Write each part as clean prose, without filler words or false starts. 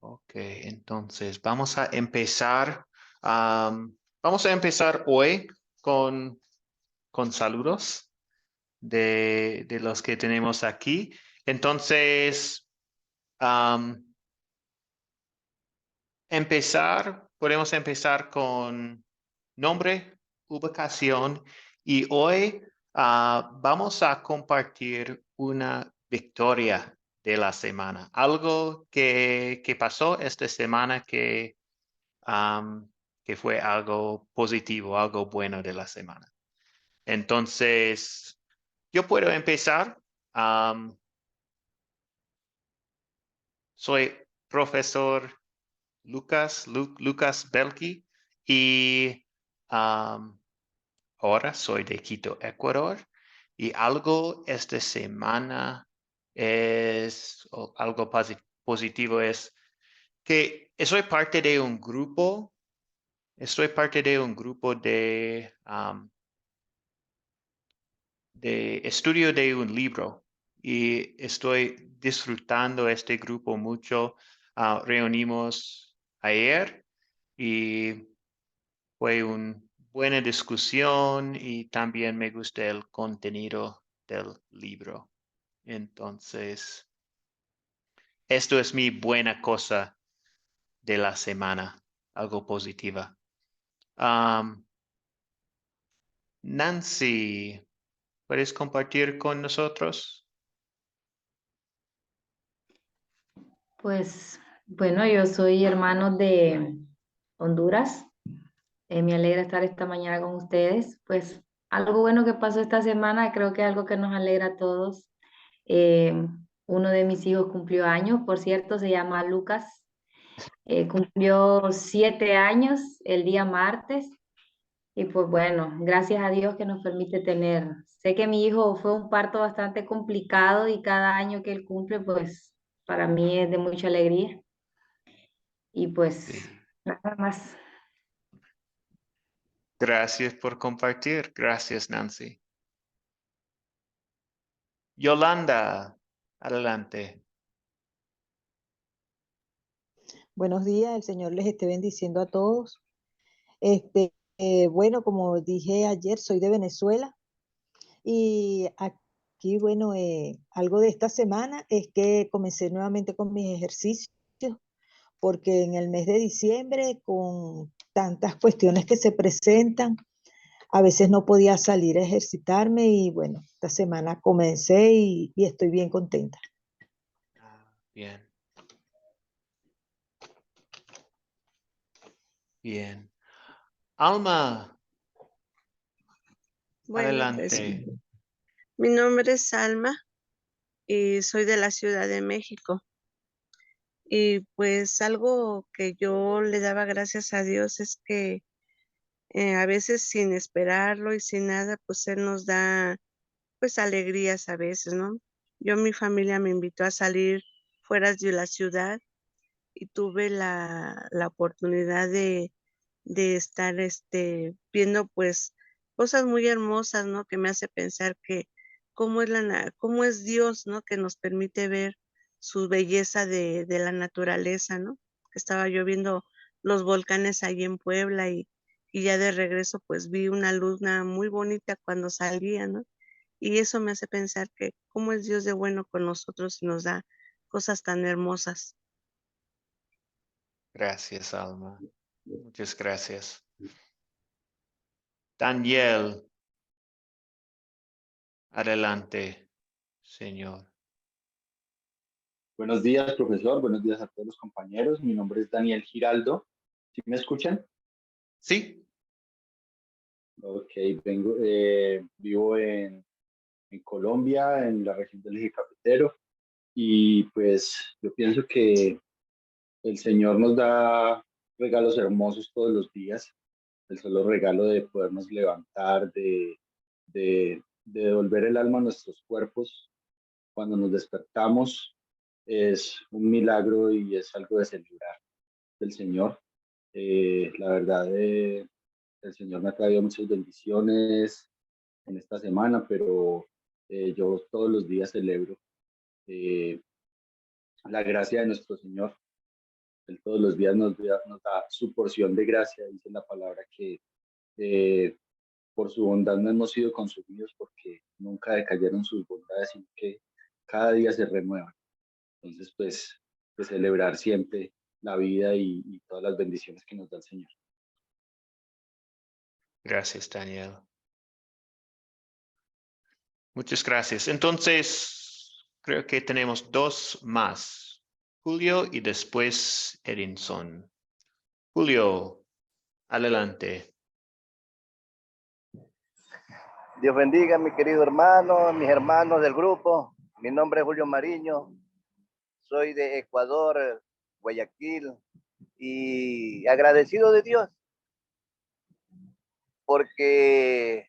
Ok, entonces vamos a empezar hoy con saludos de los que tenemos aquí. Entonces, am, podemos empezar con nombre, ubicación y hoy vamos a compartir una victoria de la semana, algo que pasó esta semana que fue algo positivo, algo bueno de la semana. Entonces, yo puedo empezar. Soy profesor Lucas Belki y ahora soy de Quito, Ecuador. Y algo esta semana algo positivo es que estoy parte de un grupo de estudio de un libro y estoy disfrutando este grupo mucho. Reunimos ayer y fue una buena discusión y también me gusta el contenido del libro. Entonces, esto es mi buena cosa de la semana, algo positiva. Nancy, ¿puedes compartir con nosotros? Pues bueno, yo soy hermano de Honduras. Me alegra estar esta mañana con ustedes. Pues algo bueno que pasó esta semana, creo que es algo que nos alegra a todos. Eh, Uno de mis hijos cumplió años, por cierto, se llama Lucas. Cumplió 7 años el día martes. Y pues bueno, gracias a Dios que nos permite tener. Sé que mi hijo fue un parto bastante complicado y cada año que él cumple, pues para mí es de mucha alegría. Y pues Sí. nada más. Gracias por compartir. Gracias, Nancy. Yolanda, adelante. Buenos días, el Señor les esté bendiciendo a todos. Bueno, como dije ayer, soy de Venezuela y aquí, bueno, algo de esta semana es que comencé nuevamente con mis ejercicios porque en el mes de diciembre, con tantas cuestiones que se presentan, a veces no podía salir a ejercitarme y bueno, esta semana comencé y estoy bien contenta. Bien, bien. Alma, Bueno, pues adelante. mi nombre es Alma y soy de la Ciudad de México. Y pues algo que yo le daba gracias a Dios es que a veces sin esperarlo y sin nada, pues Él nos da pues alegrías a veces, ¿no? Mi familia me invitó a salir fuera de la ciudad y tuve la oportunidad de estar viendo pues cosas muy hermosas, ¿no? Que me hace pensar que cómo es Dios, ¿no? Que nos permite ver su belleza de la naturaleza, ¿no? Que estaba yo viendo los volcanes ahí en Puebla y ya de regreso pues vi una luna muy bonita cuando salía, ¿no? Y eso me hace pensar que cómo es Dios de bueno con nosotros y nos da cosas tan hermosas. Gracias, Alma. Muchas gracias. Daniel, adelante, señor. Buenos días, profesor. Buenos días a todos los compañeros. Mi nombre es Daniel Giraldo. ¿Sí me escuchan? Sí, Ok, vivo en Colombia, en la región del Eje Cafetero. Y pues yo pienso que el Señor nos da regalos hermosos todos los días. El solo regalo de podernos levantar, de devolver el alma a nuestros cuerpos cuando nos despertamos es un milagro y es algo de celebrar del Señor. La verdad, el Señor me ha traído muchas bendiciones en esta semana, pero yo todos los días celebro eh, la gracia de nuestro Señor. Él todos los días nos da su porción de gracia. Dice la palabra que por su bondad no hemos sido consumidos porque nunca decayeron sus bondades, sino que cada día se renuevan. Entonces, pues celebrar siempre la vida y todas las bendiciones que nos da el Señor. Gracias, Daniel. Muchas gracias. Entonces, creo que tenemos dos más. Julio y después Edinson. Julio, adelante. Dios bendiga, mi querido hermano, mis hermanos del grupo. Mi nombre es Julio Mariño. Soy de Ecuador, Guayaquil, y agradecido de Dios porque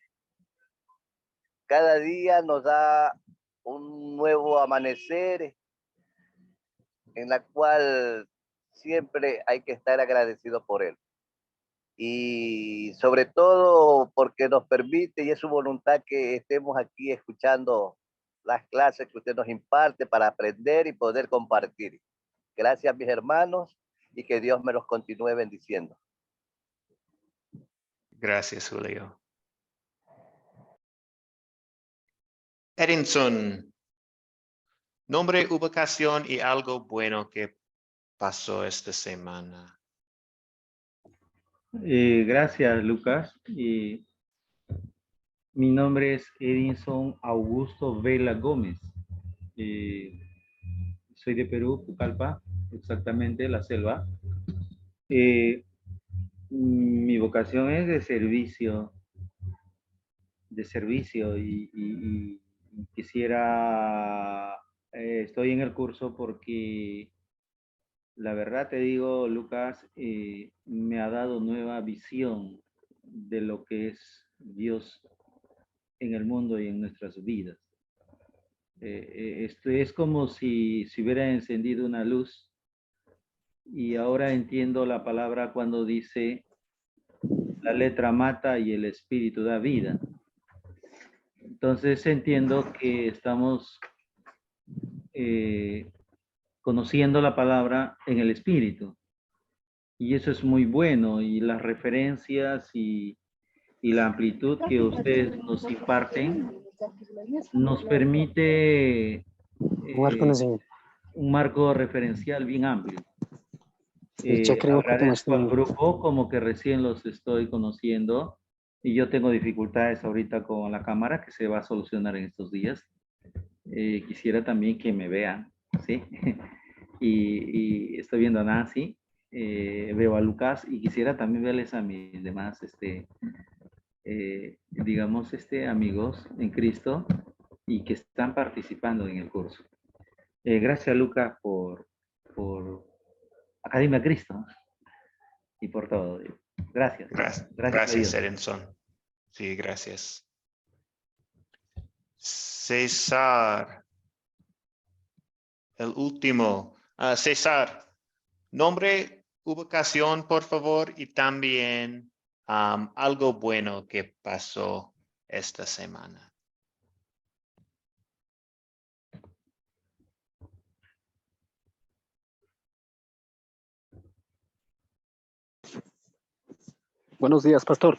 cada día nos da un nuevo amanecer en la cual siempre hay que estar agradecido por él. Y sobre todo porque nos permite y es su voluntad que estemos aquí escuchando las clases que usted nos imparte para aprender y poder compartir. Gracias, mis hermanos, y que Dios me los continúe bendiciendo. Gracias, Julio. Edinson, nombre, ubicación y algo bueno que pasó esta semana. Gracias, Lucas. Mi nombre es Edinson Augusto Vela Gómez. Soy de Perú, Pucallpa, exactamente, la selva. Mi vocación es de servicio y quisiera, estoy en el curso porque la verdad te digo, Lucas, me ha dado nueva visión de lo que es Dios en el mundo y en nuestras vidas. Esto es como si hubiera encendido una luz y ahora entiendo la palabra cuando dice la letra mata y el espíritu da vida. Entonces entiendo que estamos conociendo la palabra en el espíritu. Y eso es muy bueno. Y las referencias y la amplitud que ustedes nos imparten nos permite un marco referencial bien amplio. Agradezco al grupo como que recién los estoy conociendo y yo tengo dificultades ahorita con la cámara que se va a solucionar en estos días. Quisiera también que me vean, ¿sí? y estoy viendo a Nancy, veo a Lucas y quisiera también verles a mis demás, digamos, amigos en Cristo y que están participando en el curso. Gracias, Lucas, por Academia Cristo y por todo. Gracias. Gracias, Edinson. Sí, gracias. César. El último. César, nombre, ubicación, por favor, y también algo bueno que pasó esta semana. Buenos días, pastor.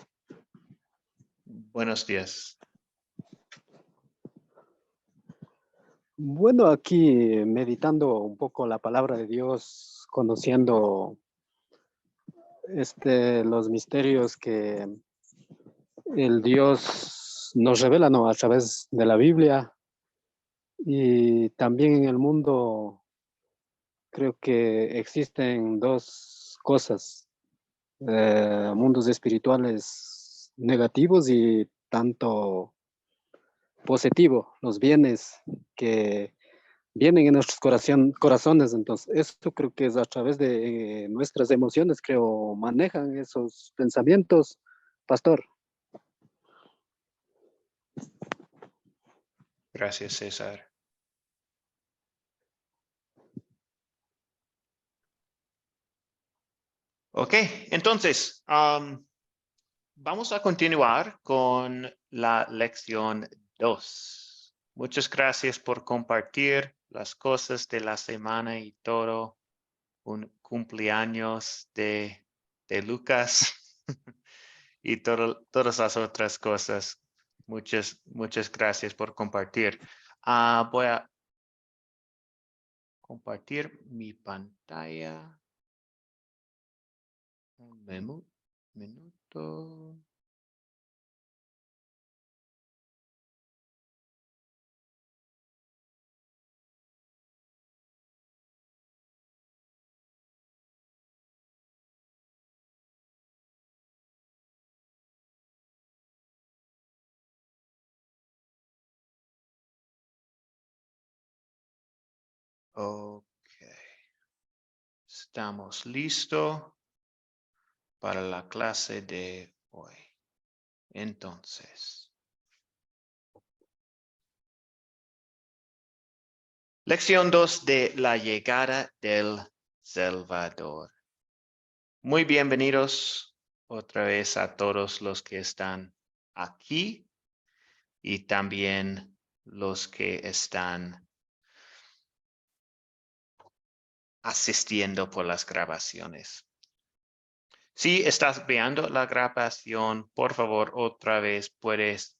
Buenos días. Bueno, aquí meditando un poco la palabra de Dios, conociendo los misterios que el Dios nos revela, ¿no?, a través de la Biblia. Y también en el mundo creo que existen dos cosas, mundos espirituales negativos y tanto positivo, los bienes que vienen en nuestros corazones. Entonces, esto creo que es a través de nuestras emociones, creo, manejan esos pensamientos, pastor. Gracias, César. Ok, entonces, vamos a continuar con la lección 2. Muchas gracias por compartir las cosas de la semana y todo. Un cumpleaños de Lucas y todas las otras cosas. Muchas gracias por compartir. Voy a compartir mi pantalla. Un minuto. Ok. Estamos listos para la clase de hoy. Entonces, lección 2 de la llegada del Salvador. Muy bienvenidos otra vez a todos los que están aquí y también los que están asistiendo por las grabaciones. Si estás viendo la grabación, por favor, otra vez puedes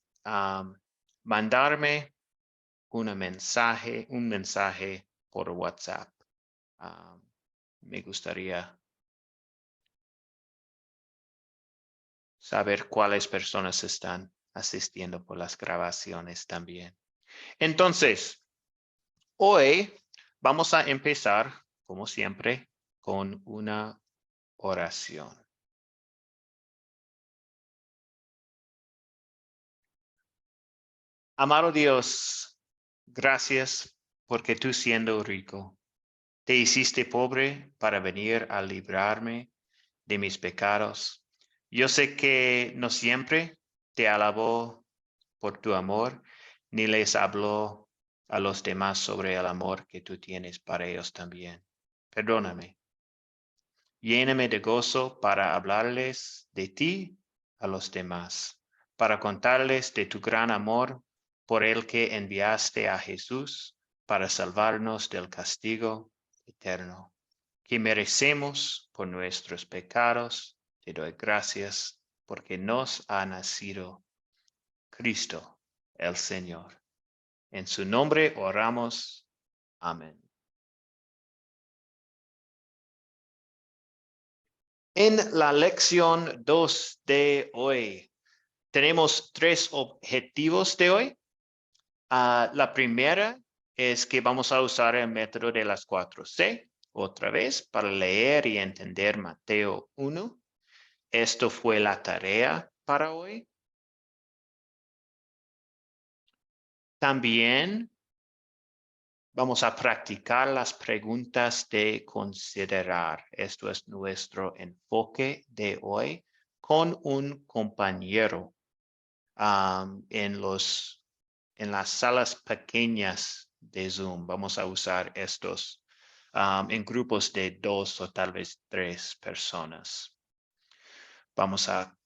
mandarme un mensaje por WhatsApp. Me gustaría saber cuáles personas están asistiendo por las grabaciones también. Entonces, hoy vamos a empezar, como siempre, con una oración. Amado Dios, gracias porque tú siendo rico, te hiciste pobre para venir a librarme de mis pecados. Yo sé que no siempre te alabó por tu amor, ni les habló a los demás sobre el amor que tú tienes para ellos también. Perdóname. Lléname de gozo para hablarles de ti a los demás, para contarles de tu gran amor por el que enviaste a Jesús para salvarnos del castigo eterno que merecemos por nuestros pecados. Te doy gracias porque nos ha nacido Cristo, el Señor. En su nombre oramos. Amén. En la lección 2 de hoy, tenemos 3 objetivos de hoy. La primera es que vamos a usar el método de las 4C, otra vez, para leer y entender Mateo 1. Esto fue la tarea para hoy. También vamos a practicar las preguntas de considerar. Esto es nuestro enfoque de hoy con un compañero en las salas pequeñas de Zoom. Vamos a usar estos en grupos de 2 o tal vez 3 personas. Vamos a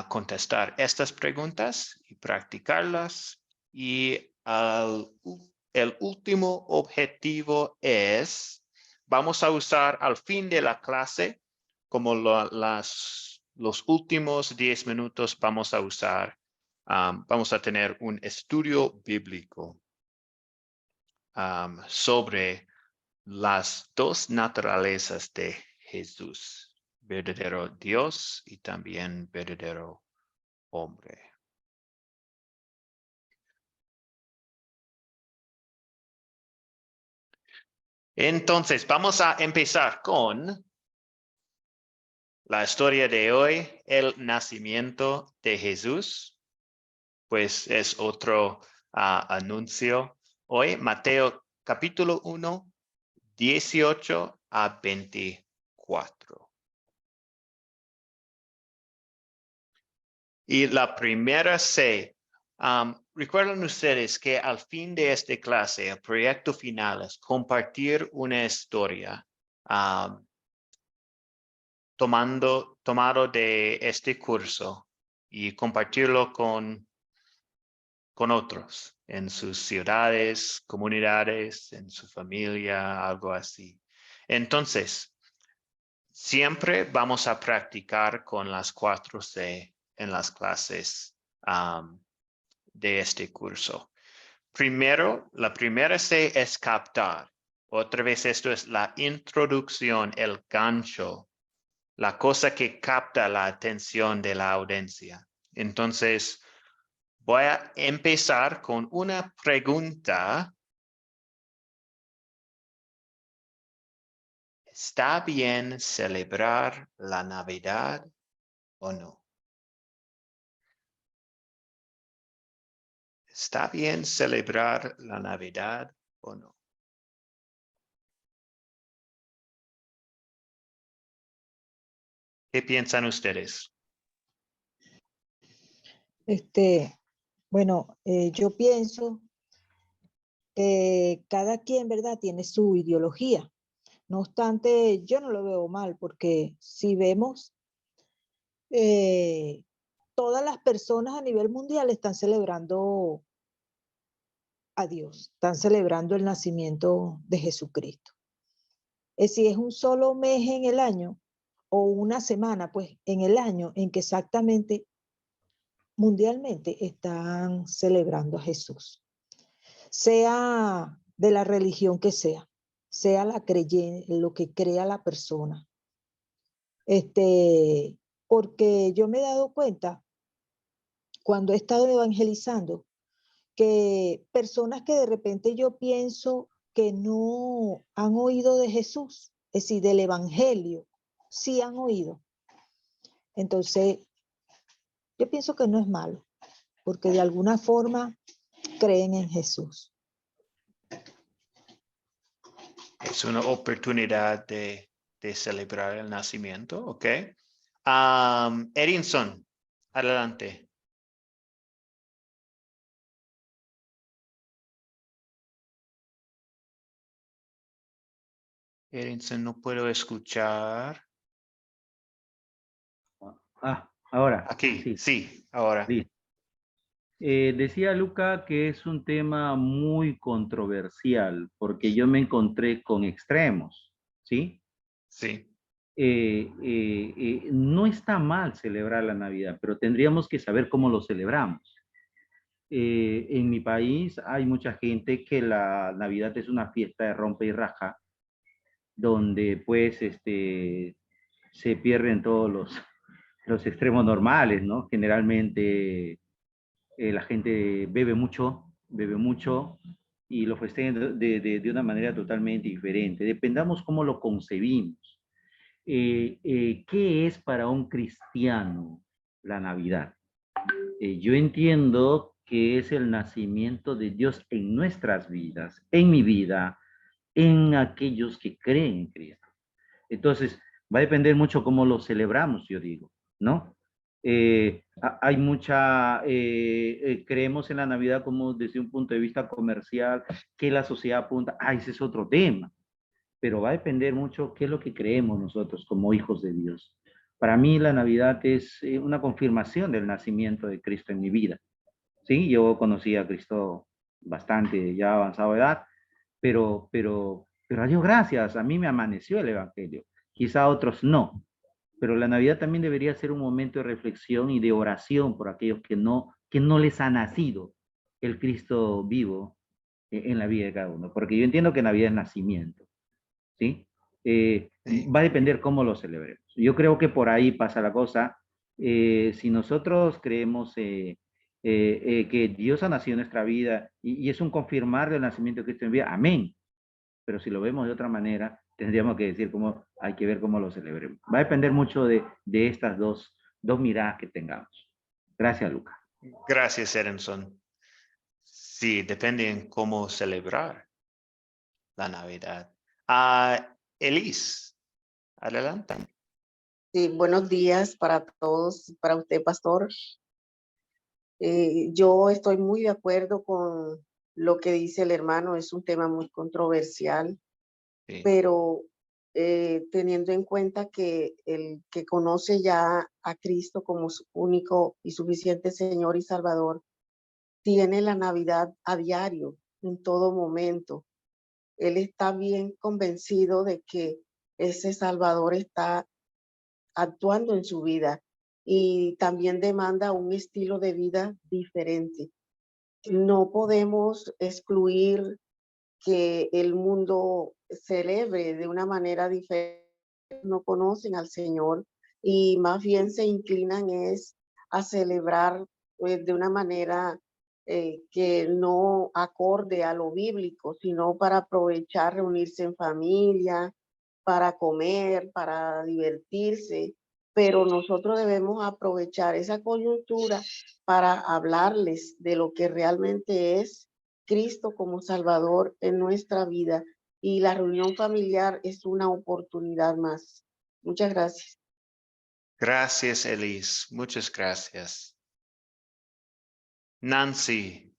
contestar estas preguntas y practicarlas. Y el último objetivo es, vamos a usar al fin de la clase, como los últimos 10 minutos vamos a usar, vamos a tener un estudio bíblico sobre las 2 naturalezas de Jesús, verdadero Dios y también verdadero hombre. Entonces, vamos a empezar con la historia de hoy, el nacimiento de Jesús. Pues es otro anuncio hoy, Mateo capítulo 1, 18 a 24. Y la primera C. Recuerden ustedes que al fin de esta clase, el proyecto final es compartir una historia tomado de este curso y compartirlo con otros en sus ciudades, comunidades, en su familia, algo así. Entonces, siempre vamos a practicar con las 4C en las clases de este curso. Primero, la primera C es captar. Otra vez esto es la introducción, el gancho, la cosa que capta la atención de la audiencia. Entonces, voy a empezar con una pregunta. ¿Está bien celebrar la Navidad o no? ¿Está bien celebrar la Navidad o no? ¿Qué piensan ustedes? Bueno, yo pienso que cada quien, ¿verdad?, tiene su ideología. No obstante, yo no lo veo mal, porque si vemos, todas las personas a nivel mundial están celebrando a Dios, están celebrando el nacimiento de Jesucristo. Si es un solo mes en el año o una semana, pues en el año en que exactamente mundialmente están celebrando a Jesús, sea de la religión que sea la creyente, lo que crea la persona. Porque yo me he dado cuenta cuando he estado evangelizando que personas que de repente yo pienso que no han oído de Jesús, es decir, del evangelio, sí han oído. Entonces, yo pienso que no es malo, porque de alguna forma creen en Jesús. Es una oportunidad de celebrar el nacimiento, ¿ok? Edinson, adelante. Edinson, no puedo escuchar. Ahora. Aquí, sí, ahora. Listo. Decía Luca que es un tema muy controversial porque yo me encontré con extremos, ¿sí? Sí. No está mal celebrar la Navidad, pero tendríamos que saber cómo lo celebramos. En mi país hay mucha gente que la Navidad es una fiesta de rompe y raja, donde pues se pierden todos los extremos normales, ¿no? Generalmente la gente bebe mucho y lo festejan de una manera totalmente diferente. Dependamos cómo lo concebimos. ¿Qué es para un cristiano la Navidad? Yo entiendo que es el nacimiento de Dios en nuestras vidas, en mi vida, en aquellos que creen en Cristo. Entonces, va a depender mucho cómo lo celebramos, yo digo, ¿no? Hay creemos en la Navidad como desde un punto de vista comercial, que la sociedad apunta, ese es otro tema, pero va a depender mucho qué es lo que creemos nosotros como hijos de Dios. Para mí la Navidad es una confirmación del nacimiento de Cristo en mi vida. Sí, yo conocí a Cristo bastante ya avanzado de edad, pero a Dios gracias, a mí me amaneció el Evangelio. Quizá a otros no, pero la Navidad también debería ser un momento de reflexión y de oración por aquellos que no les ha nacido el Cristo vivo en la vida de cada uno, porque yo entiendo que Navidad es nacimiento, ¿sí? Sí. Va a depender cómo lo celebremos. Yo creo que por ahí pasa la cosa. Si nosotros creemos que Dios ha nacido en nuestra vida y es un confirmar del nacimiento de Cristo en vida, amén. Pero si lo vemos de otra manera, tendríamos que decir cómo hay que ver cómo lo celebremos. Va a depender mucho de estas dos miradas que tengamos. Gracias, Luca. Gracias, Edinson. Sí, depende en cómo celebrar la Navidad. Elise, adelante. Sí, buenos días para todos, para usted, pastor. Yo estoy muy de acuerdo con lo que dice el hermano, es un tema muy controversial, Sí. pero teniendo en cuenta que el que conoce ya a Cristo como su único y suficiente Señor y Salvador, tiene la Navidad a diario, en todo momento. Él está bien convencido de que ese Salvador está actuando en su vida y también demanda un estilo de vida diferente. No podemos excluir que el mundo celebre de una manera diferente, no conocen al Señor y más bien se inclinan es a celebrar pues, de una manera que no acorde a lo bíblico, sino para aprovechar, reunirse en familia, para comer, para divertirse, pero nosotros debemos aprovechar esa coyuntura para hablarles de lo que realmente es Cristo como Salvador en nuestra vida. Y la reunión familiar es una oportunidad más. Muchas gracias. Gracias, Elise. Muchas gracias. Nancy.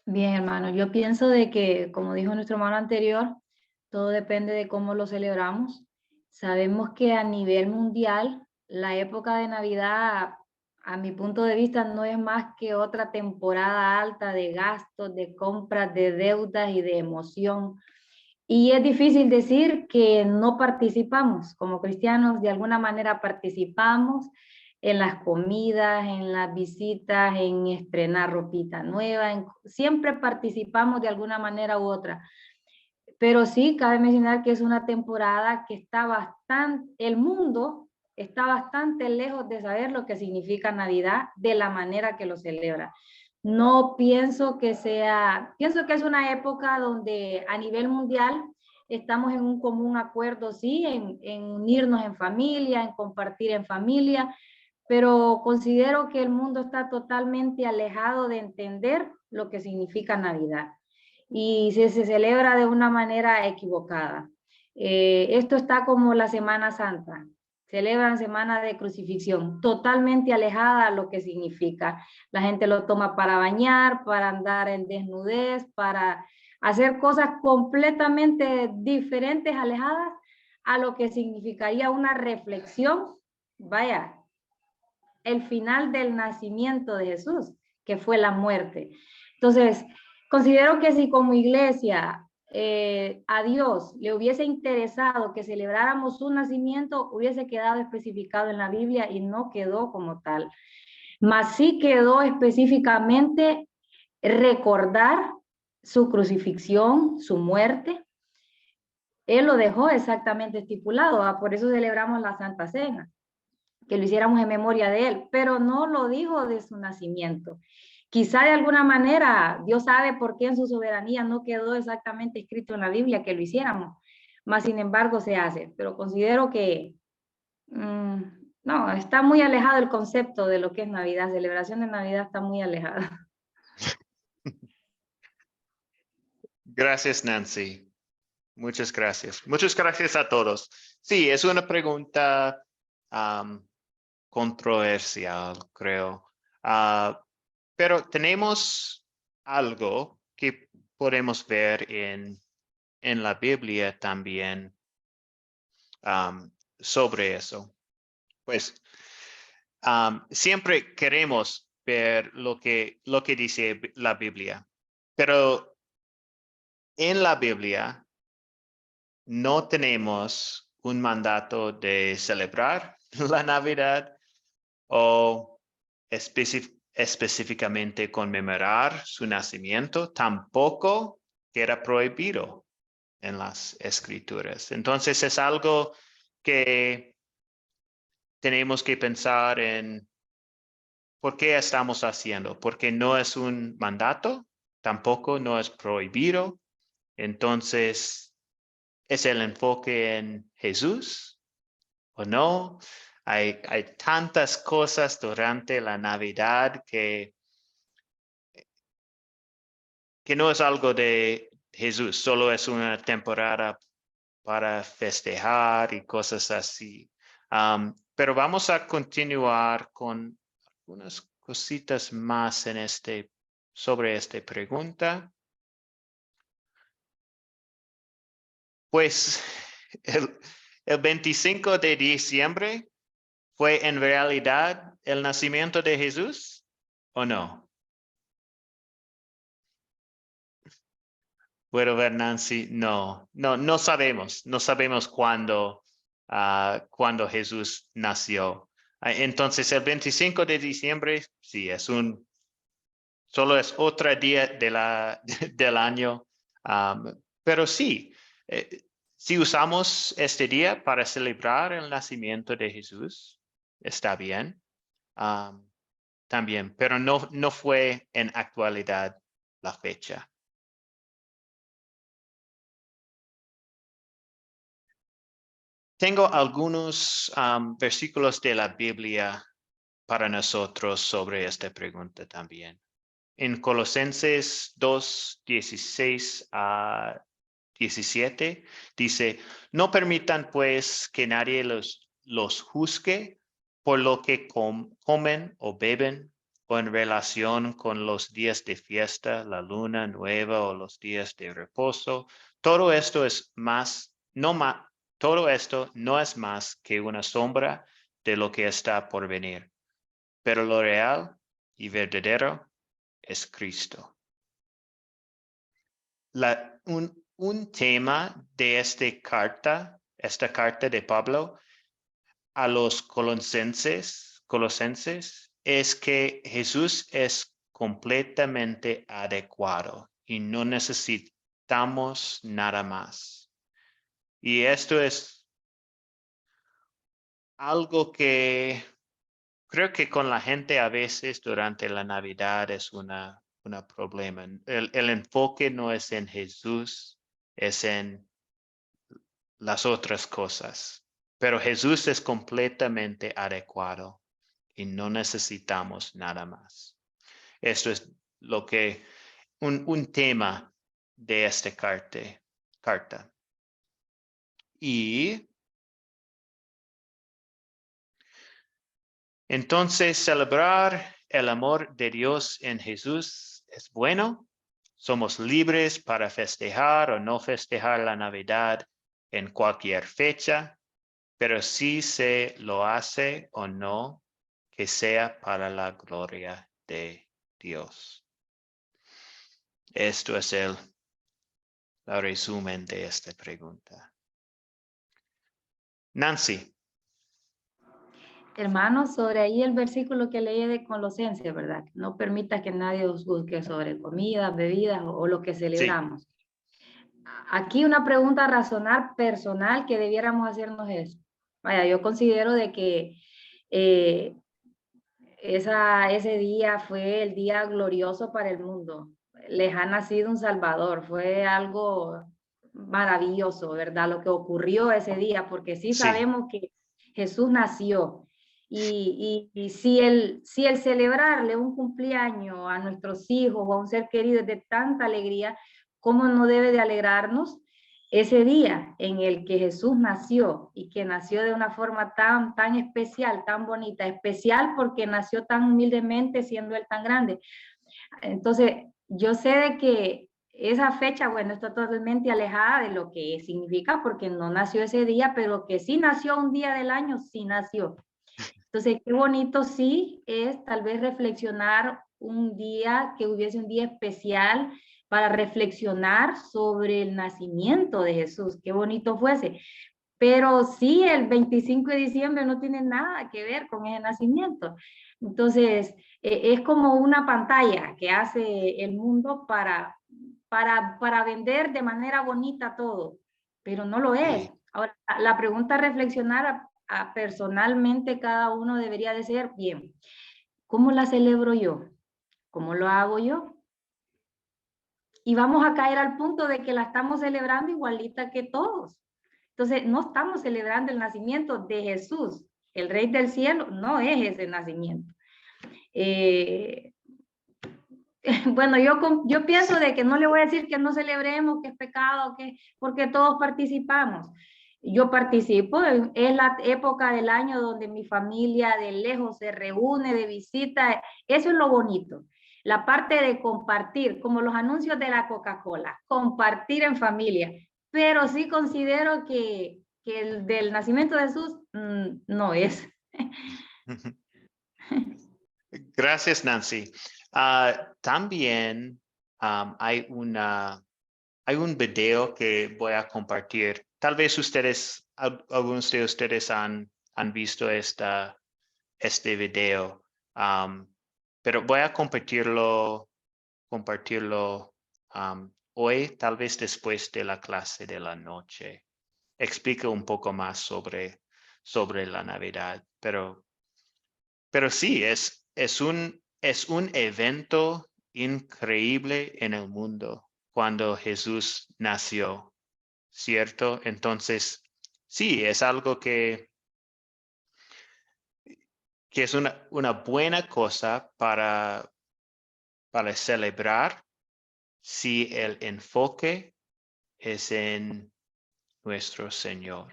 Bien, hermano, yo pienso de que, como dijo nuestro hermano anterior, todo depende de cómo lo celebramos. Sabemos que a nivel mundial, la época de Navidad, a mi punto de vista, no es más que otra temporada alta de gastos, de compras, de deudas y de emoción. Y es difícil decir que no participamos. Como cristianos, de alguna manera participamos en las comidas, en las visitas, en estrenar ropita nueva. Siempre participamos de alguna manera u otra. Pero sí, cabe mencionar que es una temporada que está bastante, el mundo está bastante lejos de saber lo que significa Navidad de la manera que lo celebra. No pienso que sea, pienso que es una época donde a nivel mundial estamos en un común acuerdo, sí, en unirnos en familia, en compartir en familia, pero considero que el mundo está totalmente alejado de entender lo que significa Navidad y se celebra de una manera equivocada. Esto está como la Semana Santa, celebran Semana de Crucifixión, totalmente alejada a lo que significa. La gente lo toma para bañar, para andar en desnudez, para hacer cosas completamente diferentes, alejadas a lo que significaría una reflexión, vaya, el final del nacimiento de Jesús, que fue la muerte. Entonces, considero que si como iglesia a Dios le hubiese interesado que celebráramos su nacimiento, hubiese quedado especificado en la Biblia y no quedó como tal. Mas sí quedó específicamente recordar su crucifixión, su muerte. Él lo dejó exactamente estipulado, ¿va? Por eso celebramos la Santa Cena, que lo hiciéramos en memoria de él, pero no lo dijo de su nacimiento. Quizá de alguna manera Dios sabe por qué en su soberanía no quedó exactamente escrito en la Biblia que lo hiciéramos, mas sin embargo se hace, pero considero que no, está muy alejado el concepto de lo que es Navidad, celebración de Navidad está muy alejada. Gracias, Nancy. Muchas gracias. Muchas gracias a todos. Sí, es una pregunta controversial, creo. Pero tenemos algo que podemos ver en la Biblia también sobre eso. Pues siempre queremos ver lo que dice la Biblia, pero en la Biblia no tenemos un mandato de celebrar la Navidad o específicamente conmemorar su nacimiento. Tampoco era prohibido en las Escrituras. Entonces es algo que tenemos que pensar en por qué estamos haciendo, porque no es un mandato, tampoco no es prohibido. Entonces, ¿es el enfoque en Jesús o no? Hay tantas cosas durante la Navidad que no es algo de Jesús, solo es una temporada para festejar y cosas así. Pero vamos a continuar con unas cositas más en sobre esta pregunta. Pues el 25 de diciembre ¿fue en realidad el nacimiento de Jesús o no? Puedo ver, Nancy. No sabemos. No sabemos cuándo Jesús nació. Entonces, el 25 de diciembre, sí, solo es otro día del año. Pero sí, si usamos este día para celebrar el nacimiento de Jesús, está bien. También, pero no fue en actualidad la fecha. Tengo algunos versículos de la Biblia para nosotros sobre esta pregunta también. En Colosenses 2, 16 a 17 dice, no permitan pues que nadie los juzgue por lo que comen o beben o en relación con los días de fiesta, la luna nueva o los días de reposo. Todo esto no es más que una sombra de lo que está por venir. Pero lo real y verdadero es Cristo. Un tema de esta carta de Pablo a los colosenses es que Jesús es completamente adecuado y no necesitamos nada más. Y esto es algo que creo que con la gente a veces durante la Navidad es una problema. El enfoque no es en Jesús, es en las otras cosas. Pero Jesús es completamente adecuado y no necesitamos nada más. Esto es un tema de esta carta. Y entonces celebrar el amor de Dios en Jesús es bueno. Somos libres para festejar o no festejar la Navidad en cualquier fecha, pero si se lo hace o no, que sea para la gloria de Dios. Esto es el resumen de esta pregunta. Nancy. Hermanos, sobre ahí el versículo que leí de Colosenses, ¿verdad? No permita que nadie os juzgue sobre comidas, bebidas o lo que celebramos. Sí. Aquí una pregunta razonar personal que debiéramos hacernos es, vaya, yo considero de que ese día fue el día glorioso para el mundo. Les ha nacido un Salvador, fue algo maravilloso, ¿verdad? Lo que ocurrió ese día, porque sí sabemos que Jesús nació. Y si el celebrarle un cumpleaños a nuestros hijos o a un ser querido es de tanta alegría, ¿cómo no debe de alegrarnos ese día en el que Jesús nació y que nació de una forma tan especial, tan bonita, especial porque nació tan humildemente siendo él tan grande? Entonces, yo sé de que esa fecha, bueno, está totalmente alejada de lo que significa porque no nació ese día, pero que sí nació un día del año, sí nació. Entonces, qué bonito sí es tal vez reflexionar un día, que hubiese un día especial para reflexionar sobre el nacimiento de Jesús. Qué bonito fuese. Pero sí, el 25 de diciembre no tiene nada que ver con ese nacimiento. Entonces, es como una pantalla que hace el mundo para vender de manera bonita todo, pero no lo es. Ahora, la pregunta a reflexionar personalmente cada uno debería de ser, bien, ¿cómo la celebro yo? ¿Cómo lo hago yo? Y vamos a caer al punto de que la estamos celebrando igualita que todos. Entonces, no estamos celebrando el nacimiento de Jesús. El Rey del Cielo no es ese nacimiento. Bueno, yo pienso de que no le voy a decir que no celebremos, que es pecado, porque todos participamos. Yo participo, es la época del año donde mi familia de lejos se reúne, de visita. Eso es lo bonito. La parte de compartir, como los anuncios de la Coca-Cola, compartir en familia. Pero sí considero que el del nacimiento de Jesús no es. Gracias, Nancy. También hay una hay un video que voy a compartir. Tal vez algunos de ustedes han visto este video, pero voy a compartirlo hoy, tal vez después de la clase de la noche. Explica un poco más sobre la Navidad, pero sí, es un evento increíble en el mundo cuando Jesús nació, ¿cierto? Entonces, sí, es algo que es una buena cosa para celebrar si el enfoque es en nuestro Señor.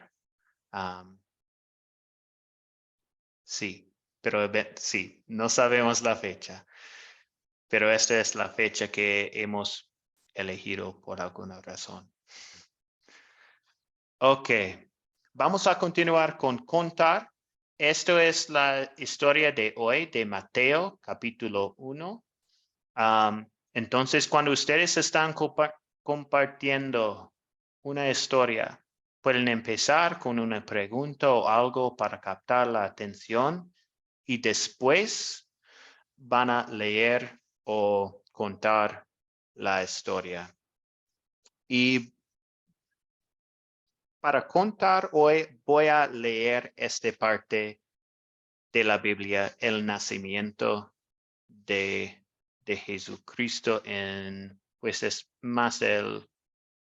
Sí, pero sí, no sabemos la fecha, pero esta es la fecha que hemos elegido por alguna razón. Ok, vamos a continuar con contar. Esto es la historia de hoy de Mateo, capítulo 1. Entonces, cuando ustedes están compartiendo una historia, pueden empezar con una pregunta o algo para captar la atención y después van a leer o contar la historia. Y para contar hoy voy a leer esta parte de la Biblia, el nacimiento de Jesucristo, pues es más el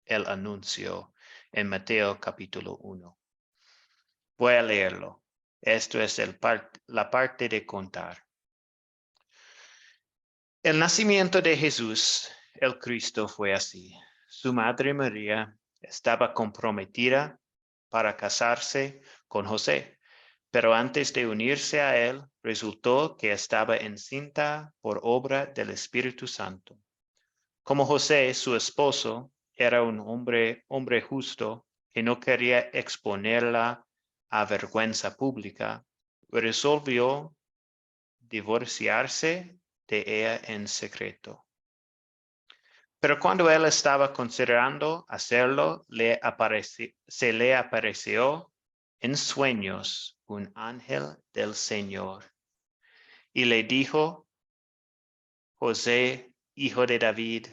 anuncio en Mateo capítulo 1. Voy a leerlo. Esto es la parte de contar. El nacimiento de Jesús, el Cristo, fue así. Su madre María estaba comprometida para casarse con José, pero antes de unirse a él, resultó que estaba encinta por obra del Espíritu Santo. Como José, su esposo, era un hombre justo que no quería exponerla a vergüenza pública, resolvió divorciarse de ella en secreto. Pero cuando él estaba considerando hacerlo, se le apareció en sueños un ángel del Señor y le dijo: José, hijo de David,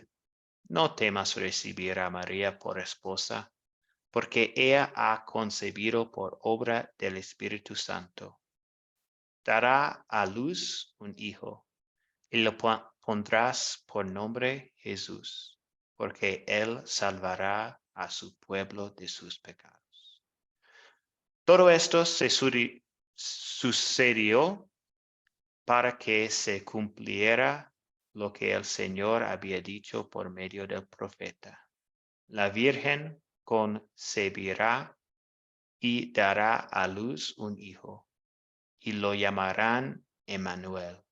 no temas recibir a María por esposa, porque ella ha concebido por obra del Espíritu Santo. Dará a luz un hijo y lo pondrás por nombre Jesús, porque él salvará a su pueblo de sus pecados. Todo esto sucedió para que se cumpliera lo que el Señor había dicho por medio del profeta. La Virgen concebirá y dará a luz un hijo, y lo llamarán Emmanuel,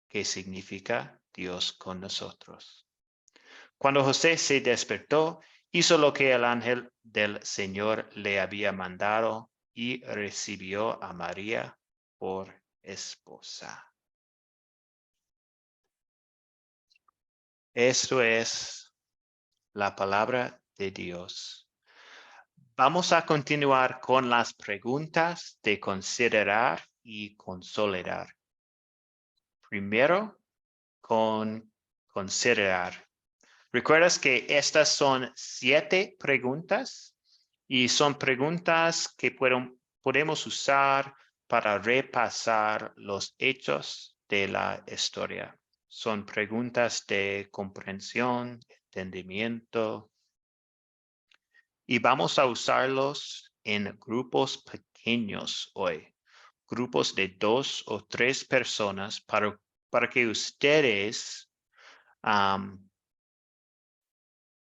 que significa Dios con nosotros. Cuando José se despertó, hizo lo que el ángel del Señor le había mandado y recibió a María por esposa. Esto es la palabra de Dios. Vamos a continuar con las preguntas de considerar y consolidar. Primero, con considerar. ¿Recuerdas que estas son 7 preguntas? Y son preguntas que podemos usar para repasar los hechos de la historia. Son preguntas de comprensión, entendimiento. Y vamos a usarlos en grupos pequeños hoy. Grupos de 2 o 3 personas para que ustedes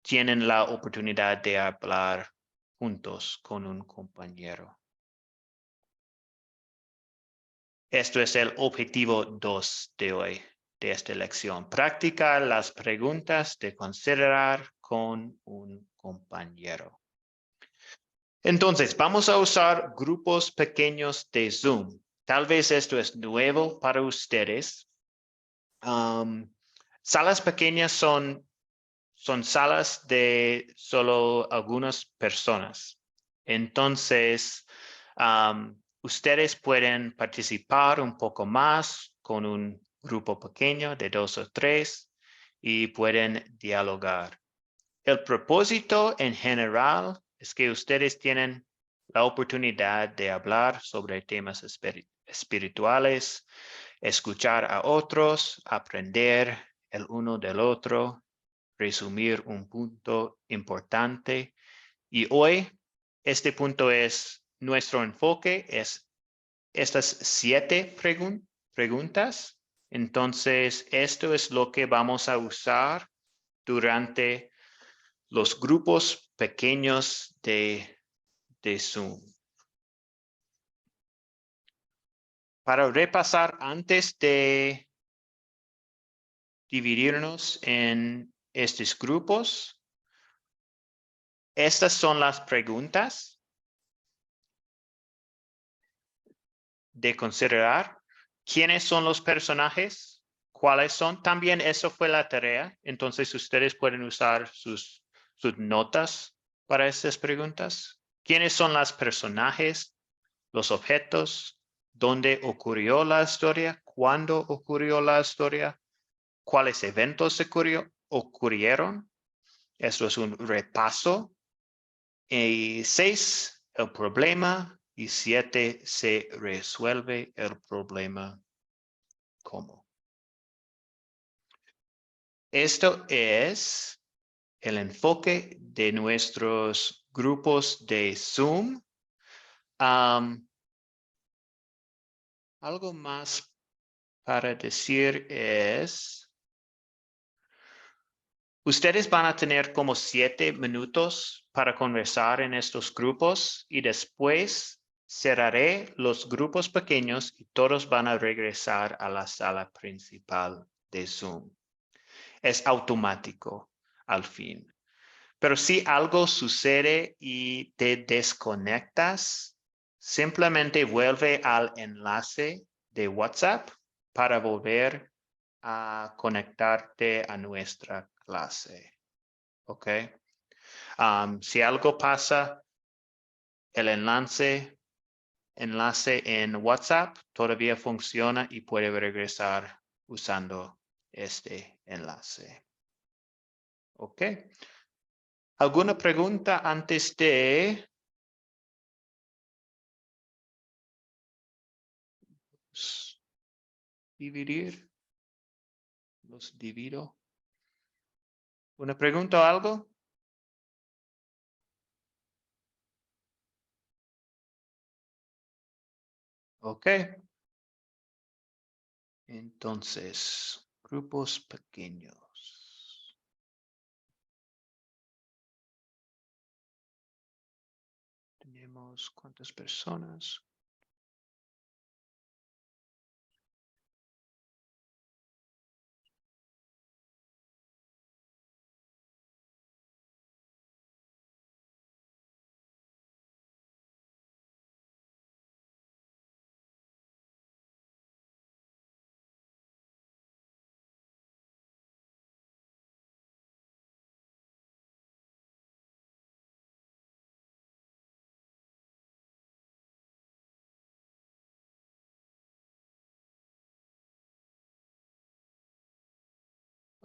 tienen la oportunidad de hablar juntos con un compañero. Esto es el objetivo 2 de hoy, de esta lección. Practicar las preguntas de considerar con un compañero. Entonces, vamos a usar grupos pequeños de Zoom. Tal vez esto es nuevo para ustedes. Salas pequeñas son son salas de solo algunas personas. Entonces, ustedes pueden participar un poco más con un grupo pequeño de 2 o 3 y pueden dialogar. El propósito en general es que ustedes tienen la oportunidad de hablar sobre temas espirituales, escuchar a otros, aprender el uno del otro, resumir un punto importante. Y hoy, este punto es, nuestro enfoque es estas 7 preguntas. Entonces, esto es lo que vamos a usar durante los grupos pequeños de Zoom. Para repasar, antes de dividirnos en estos grupos, estas son las preguntas de considerar. ¿Quiénes son los personajes? ¿Cuáles son? También eso fue la tarea. Entonces ustedes pueden usar sus notas para estas preguntas. ¿Quiénes son los personajes? Los objetos, dónde ocurrió la historia, cuándo ocurrió la historia, cuáles eventos ocurrieron. Esto es un repaso. Y 6, el problema. Y 7, se resuelve el problema. ¿Cómo? Esto es el enfoque de nuestros grupos de Zoom. Algo más para decir es, ustedes van a tener como 7 minutos para conversar en estos grupos y después cerraré los grupos pequeños y todos van a regresar a la sala principal de Zoom. Es automático al fin. Pero si algo sucede y te desconectas, simplemente vuelve al enlace de WhatsApp para volver a conectarte a nuestra clase. ¿Ok? Si algo pasa, el enlace en WhatsApp todavía funciona y puede regresar usando este enlace. ¿Ok? ¿Alguna pregunta antes de dividir? Los divido. ¿Una pregunta o algo? Ok. Entonces, grupos pequeños. Tenemos ¿cuántas personas?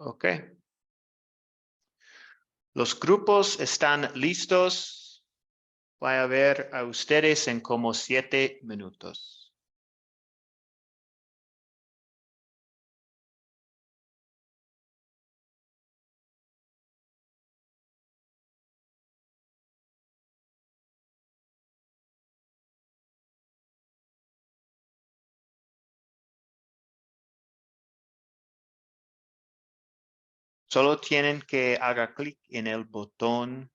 Ok. Los grupos están listos. Voy a ver a ustedes en como 7 minutos. Solo tienen que hacer clic en el botón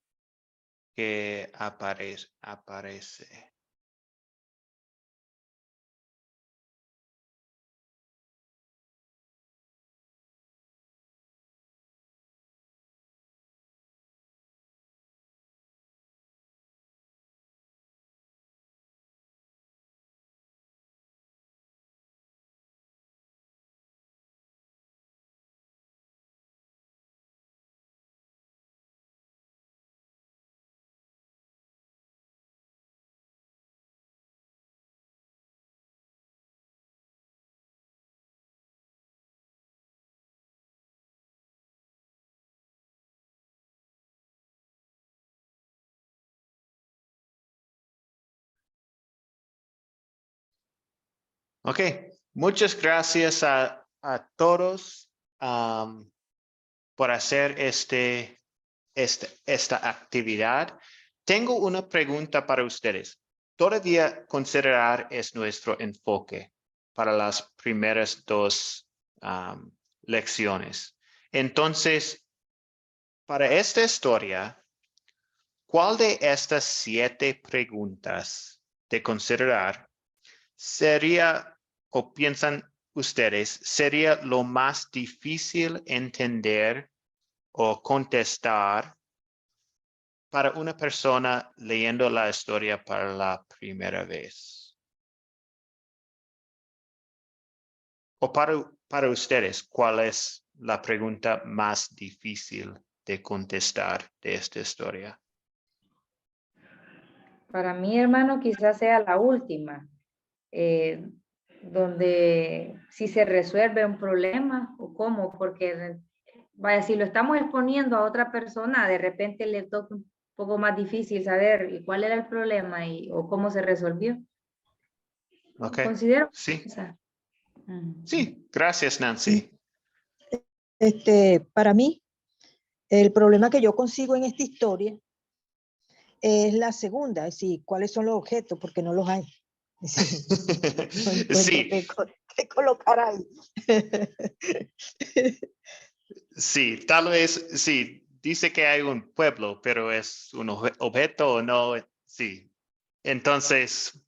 que aparece. Ok, muchas gracias a todos por hacer esta actividad. Tengo una pregunta para ustedes. Todavía considerar es nuestro enfoque para las primeras dos lecciones. Entonces, para esta historia, ¿cuál de estas 7 preguntas de considerar sería, o piensan ustedes, sería lo más difícil entender o contestar para una persona leyendo la historia para la primera vez? O para ustedes, ¿cuál es la pregunta más difícil de contestar de esta historia? Para mí, hermano, quizás sea la última, donde si se resuelve un problema o cómo, porque vaya, si lo estamos exponiendo a otra persona, de repente le toca un poco más difícil saber y cuál era el problema o cómo se resolvió. Ok, Considero sí, esa. sí, gracias Nancy. Para mí, el problema que yo consigo en esta historia es la segunda, es decir, cuáles son los objetos, porque no los hay. Sí, no encuentro Sí, qué colocar ahí. sí, tal vez, sí, dice que hay un pueblo, pero es un objeto o no, sí. Entonces,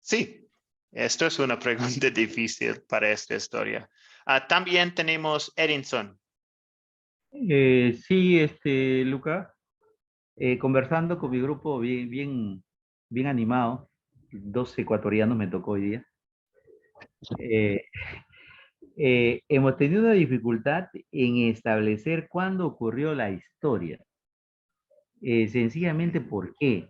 sí, esto es una pregunta difícil para esta historia. También tenemos Edinson. Sí, Luca, conversando con mi grupo bien animado, 12 ecuatorianos me tocó hoy día. Hemos tenido una dificultad en establecer cuándo ocurrió la historia. Sencillamente, ¿por qué?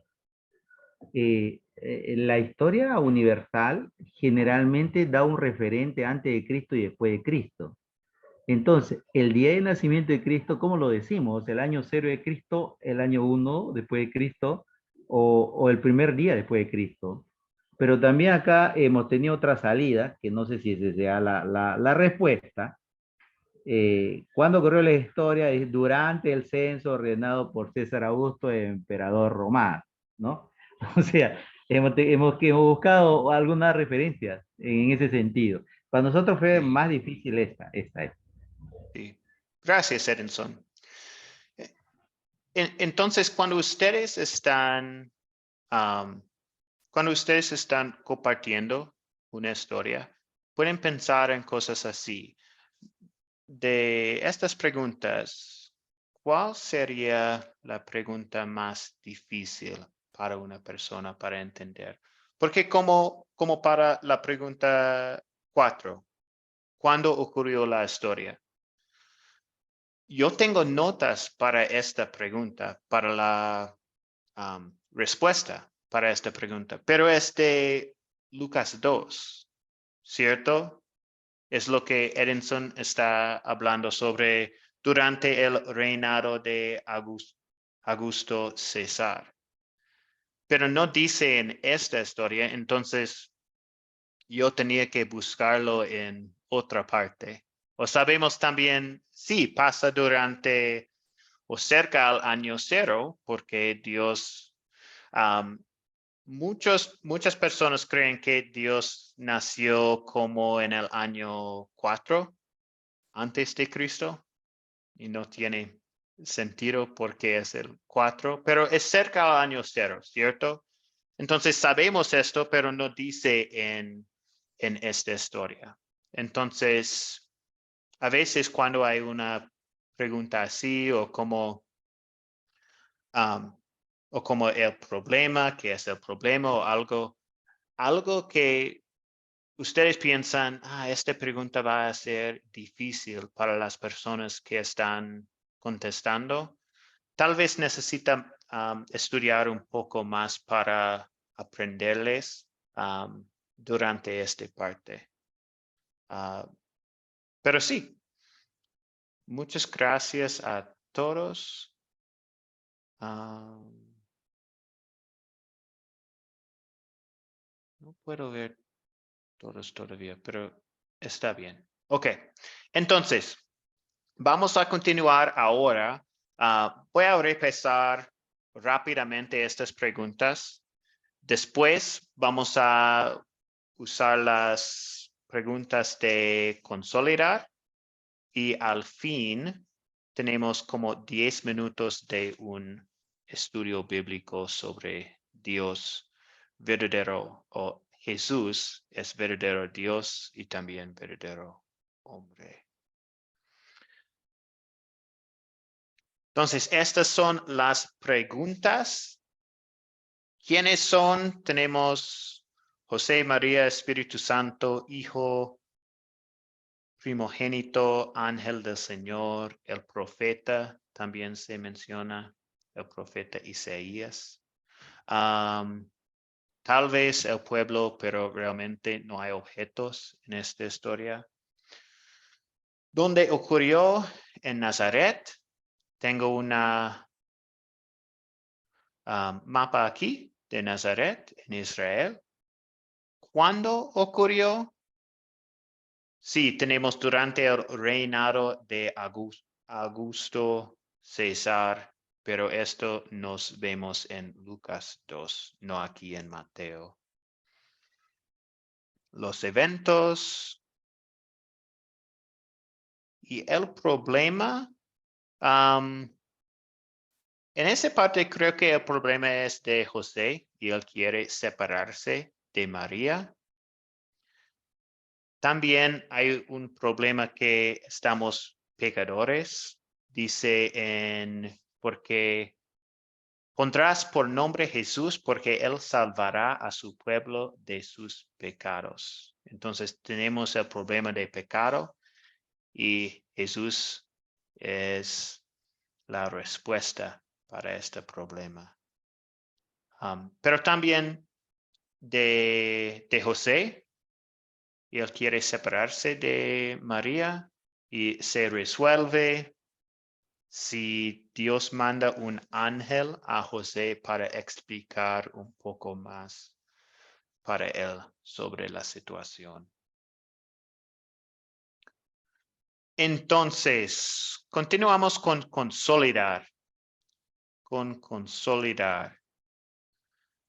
La historia universal generalmente da un referente antes de Cristo y después de Cristo. Entonces, el día de nacimiento de Cristo, ¿cómo lo decimos? ¿El año 0 de Cristo, el año 1 después de Cristo o el primer día después de Cristo? Pero también acá hemos tenido otra salida, que no sé si esa sea la respuesta. ¿Cuándo ocurrió la historia? Es durante el censo ordenado por César Augusto, emperador romano, ¿no? O sea, hemos buscado alguna referencia en ese sentido. Para nosotros fue Sí. más difícil esta es. Sí. Gracias, Edinson. Entonces, cuando ustedes están compartiendo una historia, pueden pensar en cosas así. De estas preguntas, ¿cuál sería la pregunta más difícil para una persona para entender? Porque como para la pregunta 4, ¿cuándo ocurrió la historia? Yo tengo notas para esta pregunta, para la respuesta para esta pregunta, pero es de Lucas 2, ¿cierto? Es lo que Edinson está hablando sobre durante el reinado de Augusto César. Pero no dice en esta historia, entonces yo tenía que buscarlo en otra parte. O sabemos también, sí, pasa durante o cerca al año 0, porque Dios, muchas personas creen que Dios nació como en el año 4 antes de Cristo y no tiene sentido porque es el 4, pero es cerca al año 0, ¿cierto? Entonces sabemos esto, pero no dice en esta historia. Entonces, a veces cuando hay una pregunta así o como el problema, que es el problema o algo que ustedes piensan, esta pregunta va a ser difícil para las personas que están contestando. Tal vez necesitan estudiar un poco más para aprenderles durante esta parte. Pero sí, muchas gracias a todos. No puedo ver todos todavía, pero está bien. Ok, entonces, vamos a continuar ahora. Voy a repasar rápidamente estas preguntas. Después vamos a usar las preguntas de consolidar y al fin tenemos como 10 minutos de un estudio bíblico sobre Dios verdadero o Jesús es verdadero Dios y también verdadero hombre. Entonces, estas son las preguntas. ¿Quiénes son? Tenemos José, María, Espíritu Santo, Hijo, primogénito, ángel del Señor, el profeta, también se menciona el profeta Isaías. Tal vez el pueblo, pero realmente no hay objetos en esta historia. ¿Dónde ocurrió? En Nazaret. Tengo una mapa aquí de Nazaret en Israel. ¿Cuándo ocurrió? Sí, tenemos durante el reinado de Augusto César, pero esto nos vemos en Lucas 2, no aquí en Mateo. Los eventos y el problema. En esa parte creo que el problema es de José y él quiere separarse de María. También hay un problema que estamos pecadores. Dice porque pondrás por nombre Jesús porque él salvará a su pueblo de sus pecados. Entonces tenemos el problema de pecado y Jesús es la respuesta para este problema. Pero también de José, y él quiere separarse de María y se resuelve si Dios manda un ángel a José para explicar un poco más para él sobre la situación. Entonces, continuamos con consolidar.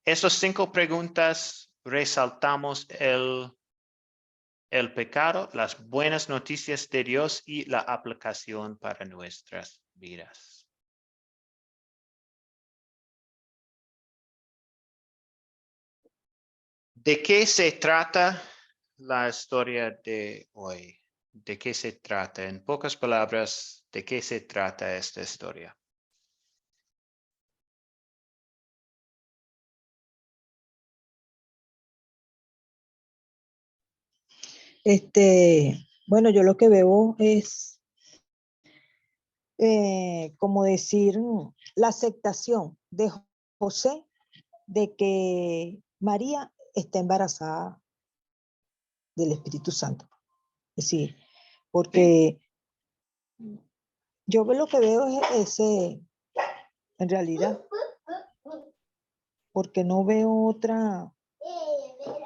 Esas 5 preguntas resaltamos el pecado, las buenas noticias de Dios y la aplicación para nuestras vidas. ¿De qué se trata la historia de hoy? ¿De qué se trata? En pocas palabras, ¿de qué se trata esta historia? Bueno, yo lo que veo es como decir la aceptación de José de que María está embarazada del Espíritu Santo. Es decir, porque yo lo que veo es ese, en realidad, porque no veo otra.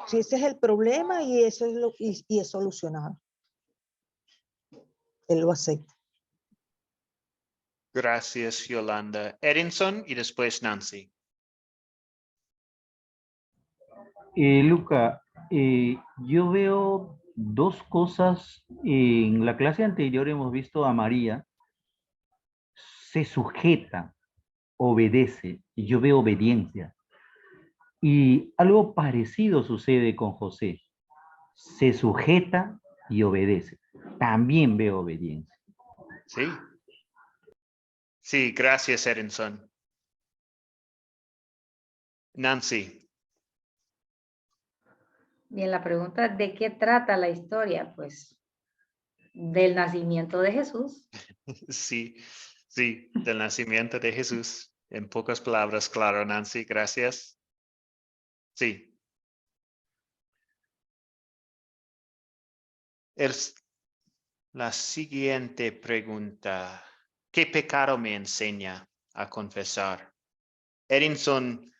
Si ese es el problema y eso es y es solucionado. Él lo acepta. Gracias, Yolanda. Edinson y después Nancy. Luca, yo veo 2 cosas. En la clase anterior hemos visto a María, se sujeta, obedece, y yo veo obediencia. Y algo parecido sucede con José. Se sujeta y obedece. También veo obediencia. Sí. Sí, gracias, Edinson. Nancy. Bien, la pregunta, ¿de qué trata la historia? Pues del nacimiento de Jesús. Sí, del nacimiento de Jesús. En pocas palabras, claro, Nancy, gracias. Sí. La siguiente pregunta. ¿Qué pecado me enseña a confesar? Edinson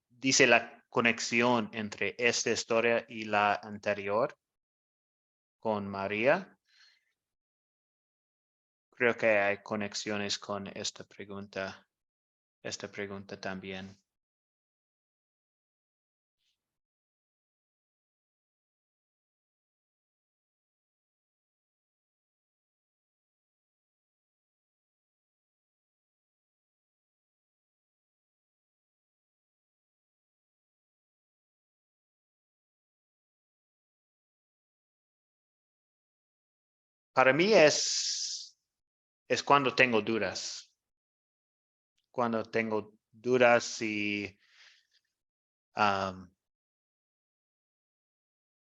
dice conexión entre esta historia y la anterior con María. Creo que hay conexiones con esta pregunta también. Para mí es cuando tengo dudas. Cuando tengo dudas y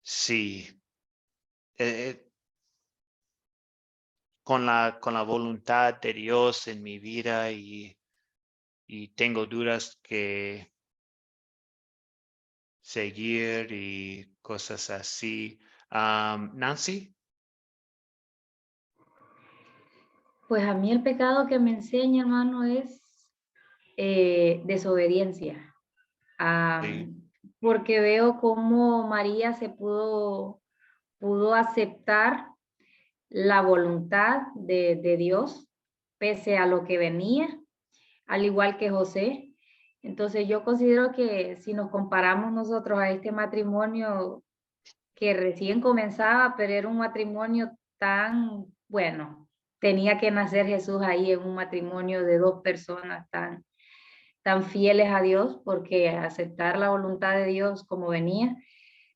sí, con la voluntad de Dios en mi vida y tengo dudas que seguir y cosas así. Nancy. Pues a mí el pecado que me enseña, hermano, es desobediencia. Sí. Porque veo cómo María se pudo aceptar la voluntad de Dios, pese a lo que venía, al igual que José. Entonces yo considero que si nos comparamos nosotros a este matrimonio que recién comenzaba, pero era un matrimonio tan bueno, tenía que nacer Jesús ahí en un matrimonio de dos personas tan fieles a Dios, porque aceptar la voluntad de Dios como venía.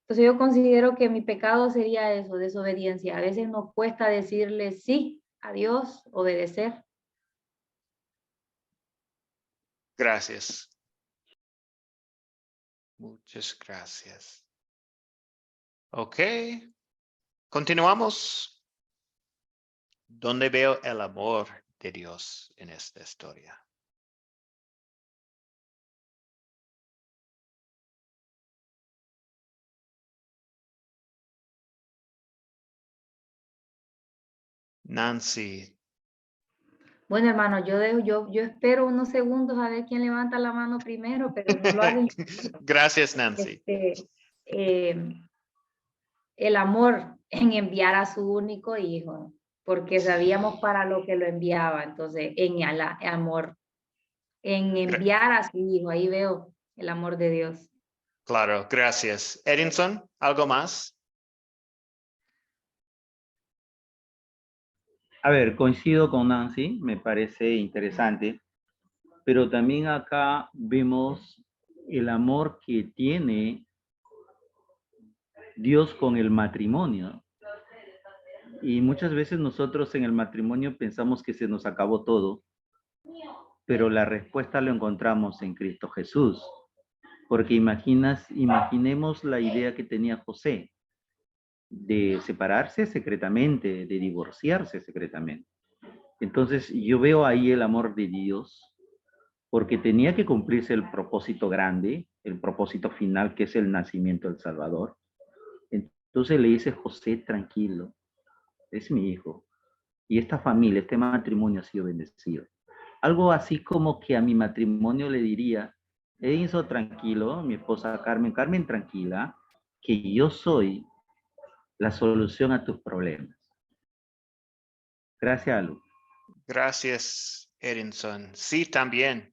Entonces yo considero que mi pecado sería eso, desobediencia. A veces nos cuesta decirle sí a Dios, obedecer. Gracias. Muchas gracias. Ok. Continuamos. ¿Dónde veo el amor de Dios en esta historia? Nancy. Bueno, hermano, yo espero unos segundos a ver quién levanta la mano primero, pero no lo hagan. Gracias, Nancy. El amor en enviar a su único hijo, porque sabíamos para lo que lo enviaba. Entonces, en el amor, en enviar a su hijo, ahí veo el amor de Dios. Claro, gracias. Edinson, ¿algo más? A ver, coincido con Nancy, me parece interesante, pero también acá vemos el amor que tiene Dios con el matrimonio. Y muchas veces nosotros en el matrimonio pensamos que se nos acabó todo, pero la respuesta lo encontramos en Cristo Jesús. Porque imaginemos la idea que tenía José de separarse secretamente, de divorciarse secretamente. Entonces yo veo ahí el amor de Dios, porque tenía que cumplirse el propósito grande, el propósito final, que es el nacimiento del Salvador. Entonces le dice: José, tranquilo, es mi hijo. Y esta familia, este matrimonio ha sido bendecido. Algo así como que a mi matrimonio le diría: Edinson, tranquilo, mi esposa Carmen, Carmen, tranquila, que yo soy la solución a tus problemas. Gracias, Lu. Gracias, Edinson. Sí, también.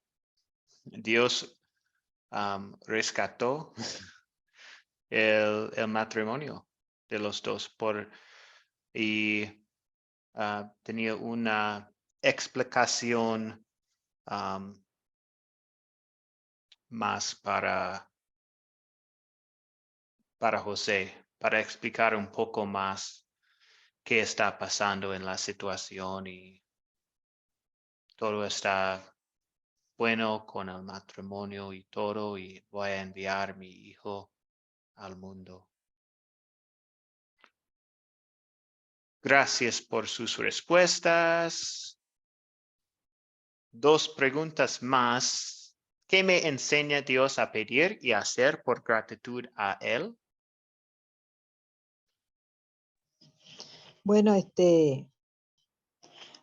Dios rescató el matrimonio de los dos y tenía una explicación más para José, para explicar un poco más qué está pasando en la situación y todo está bueno con el matrimonio y todo, y voy a enviar mi hijo al mundo. Gracias por sus respuestas. 2 preguntas más. ¿Qué me enseña Dios a pedir y hacer por gratitud a Él? Bueno,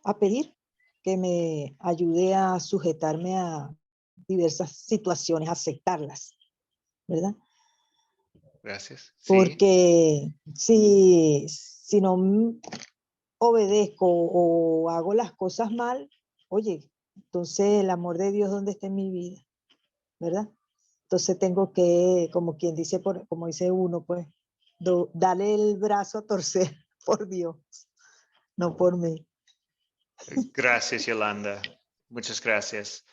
a pedir que me ayude a sujetarme a diversas situaciones, a aceptarlas. ¿verdad? Gracias. Sí, Porque si no obedezco o hago las cosas mal, oye, entonces el amor de Dios, ¿dónde está en mi vida? ¿Verdad? Entonces tengo que, como quien dice, como dice uno, pues, darle el brazo a torcer por Dios, no por mí. gracias, Yolanda. Muchas gracias.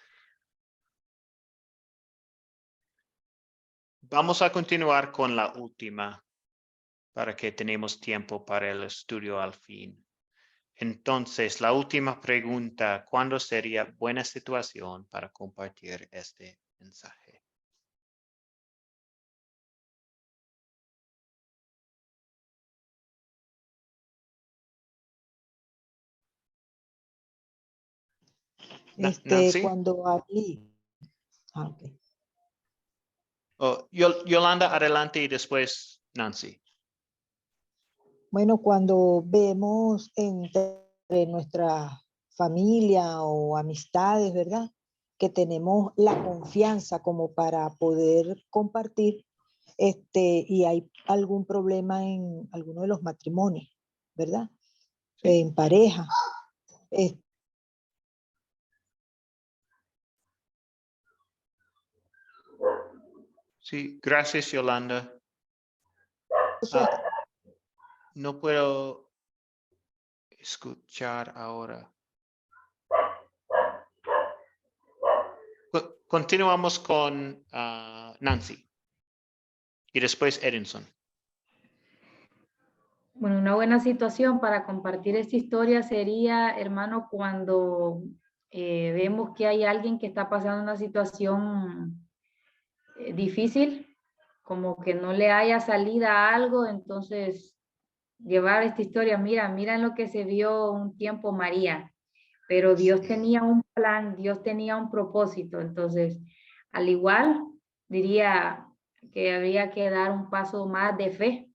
Vamos a continuar con la última para que tenemos tiempo para el estudio al fin. Entonces, la última pregunta, ¿cuándo sería buena situación para compartir este mensaje? Nancy. Cuando hablé. Ok. Oh, Yolanda, adelante y después Nancy. Bueno, cuando vemos entre nuestra familia o amistades, ¿verdad? Que tenemos la confianza como para poder compartir, y hay algún problema en alguno de los matrimonios, ¿verdad? Sí. En pareja. Sí, gracias, Yolanda. No puedo escuchar ahora. Continuamos con Nancy y después Edinson. Bueno, una buena situación para compartir esta historia sería, hermano, cuando vemos que hay alguien que está pasando una situación difícil, como que no le haya salida a algo, entonces llevar esta historia, mira en lo que se vio un tiempo María, pero Dios tenía un plan, Dios tenía un propósito, entonces al igual diría que habría que dar un paso más de fe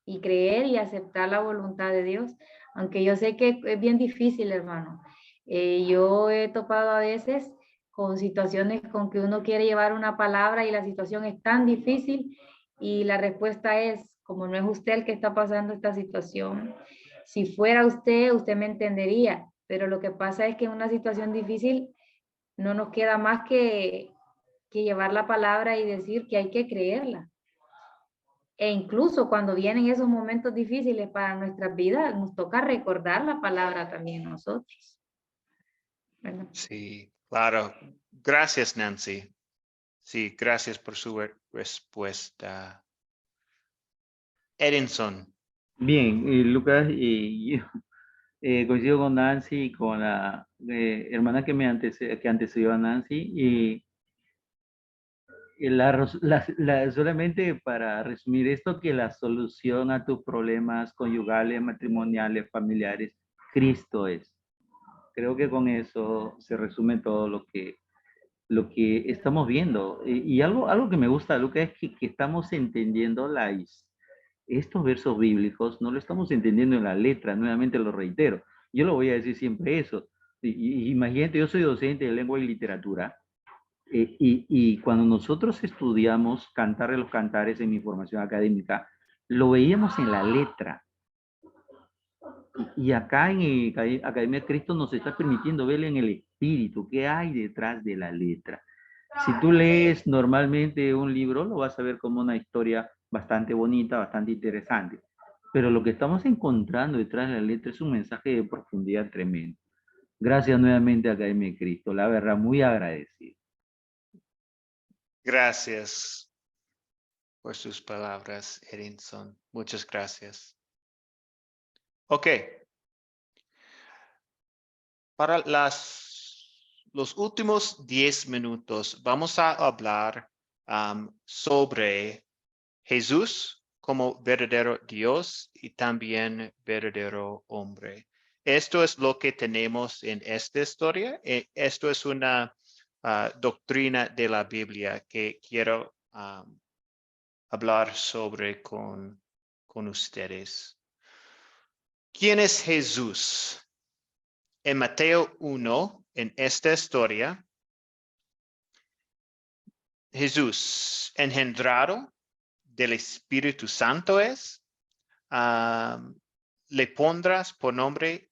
y creer y aceptar la voluntad de Dios, aunque yo sé que es bien difícil, hermano. Yo he topado a veces con situaciones con que uno quiere llevar una palabra y la situación es tan difícil y la respuesta es, como no es usted el que está pasando esta situación, si fuera usted, usted me entendería, pero lo que pasa es que en una situación difícil no nos queda más que llevar la palabra y decir que hay que creerla. E incluso cuando vienen esos momentos difíciles para nuestras vidas, nos toca recordar la palabra también nosotros. ¿Verdad? Sí, claro. Gracias, Nancy. Sí, gracias por su respuesta. Edinson. Bien, Lucas, yo coincido con Nancy y con la hermana que antecedió a Nancy. Y solamente para resumir esto, que la solución a tus problemas conyugales, matrimoniales, familiares, Cristo es. Creo que con eso se resume todo lo que estamos viendo. Y algo que me gusta, Lucas, es que estamos entendiendo estos versos bíblicos, no lo estamos entendiendo en la letra, nuevamente lo reitero. Yo lo voy a decir siempre eso. Imagínate, yo soy docente de lengua y literatura, y cuando nosotros estudiamos Cantar de los Cantares en mi formación académica, lo veíamos en la letra. Y acá en Academia de Cristo nos está permitiendo ver en el espíritu qué hay detrás de la letra. Si tú lees normalmente un libro, lo vas a ver como una historia bastante bonita, bastante interesante. Pero lo que estamos encontrando detrás de la letra es un mensaje de profundidad tremendo. Gracias nuevamente a Academia de Cristo, la verdad, muy agradecido. Gracias por sus palabras, Edinson. Muchas gracias. Ok. Para los últimos 10 minutos vamos a hablar sobre Jesús como verdadero Dios y también verdadero hombre. Esto es lo que tenemos en esta historia. Esto es una doctrina de la Biblia que quiero hablar sobre con ustedes. ¿Quién es Jesús? En Mateo 1, en esta historia, Jesús, engendrado del Espíritu Santo es. Le pondrás por nombre,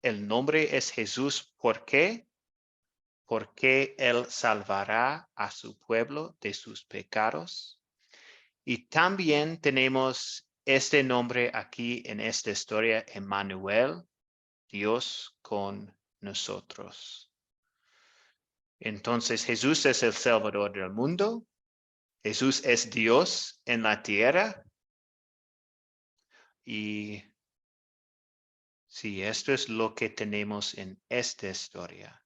el nombre es Jesús. ¿Por qué? Porque Él salvará a su pueblo de sus pecados. Y también tenemos este nombre aquí en esta historia, Emmanuel, Dios con nosotros. Entonces Jesús es el Salvador del mundo. Jesús es Dios en la tierra. Y sí, esto es lo que tenemos en esta historia.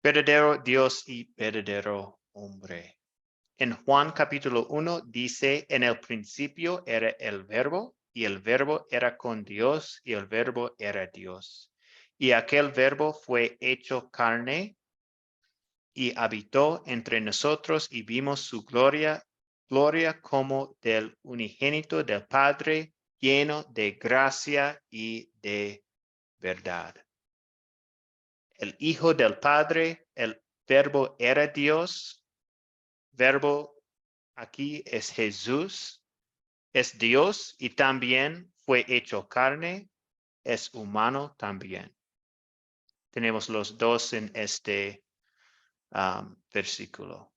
Verdadero Dios y verdadero hombre. En Juan capítulo 1 dice, en el principio era el verbo, y el verbo era con Dios, y el verbo era Dios. Y aquel verbo fue hecho carne y habitó entre nosotros y vimos su gloria, gloria como del unigénito del Padre, lleno de gracia y de verdad. El Hijo del Padre, el verbo era Dios, verbo aquí es Jesús, es Dios y también fue hecho carne, es humano también. Tenemos los dos en este versículo.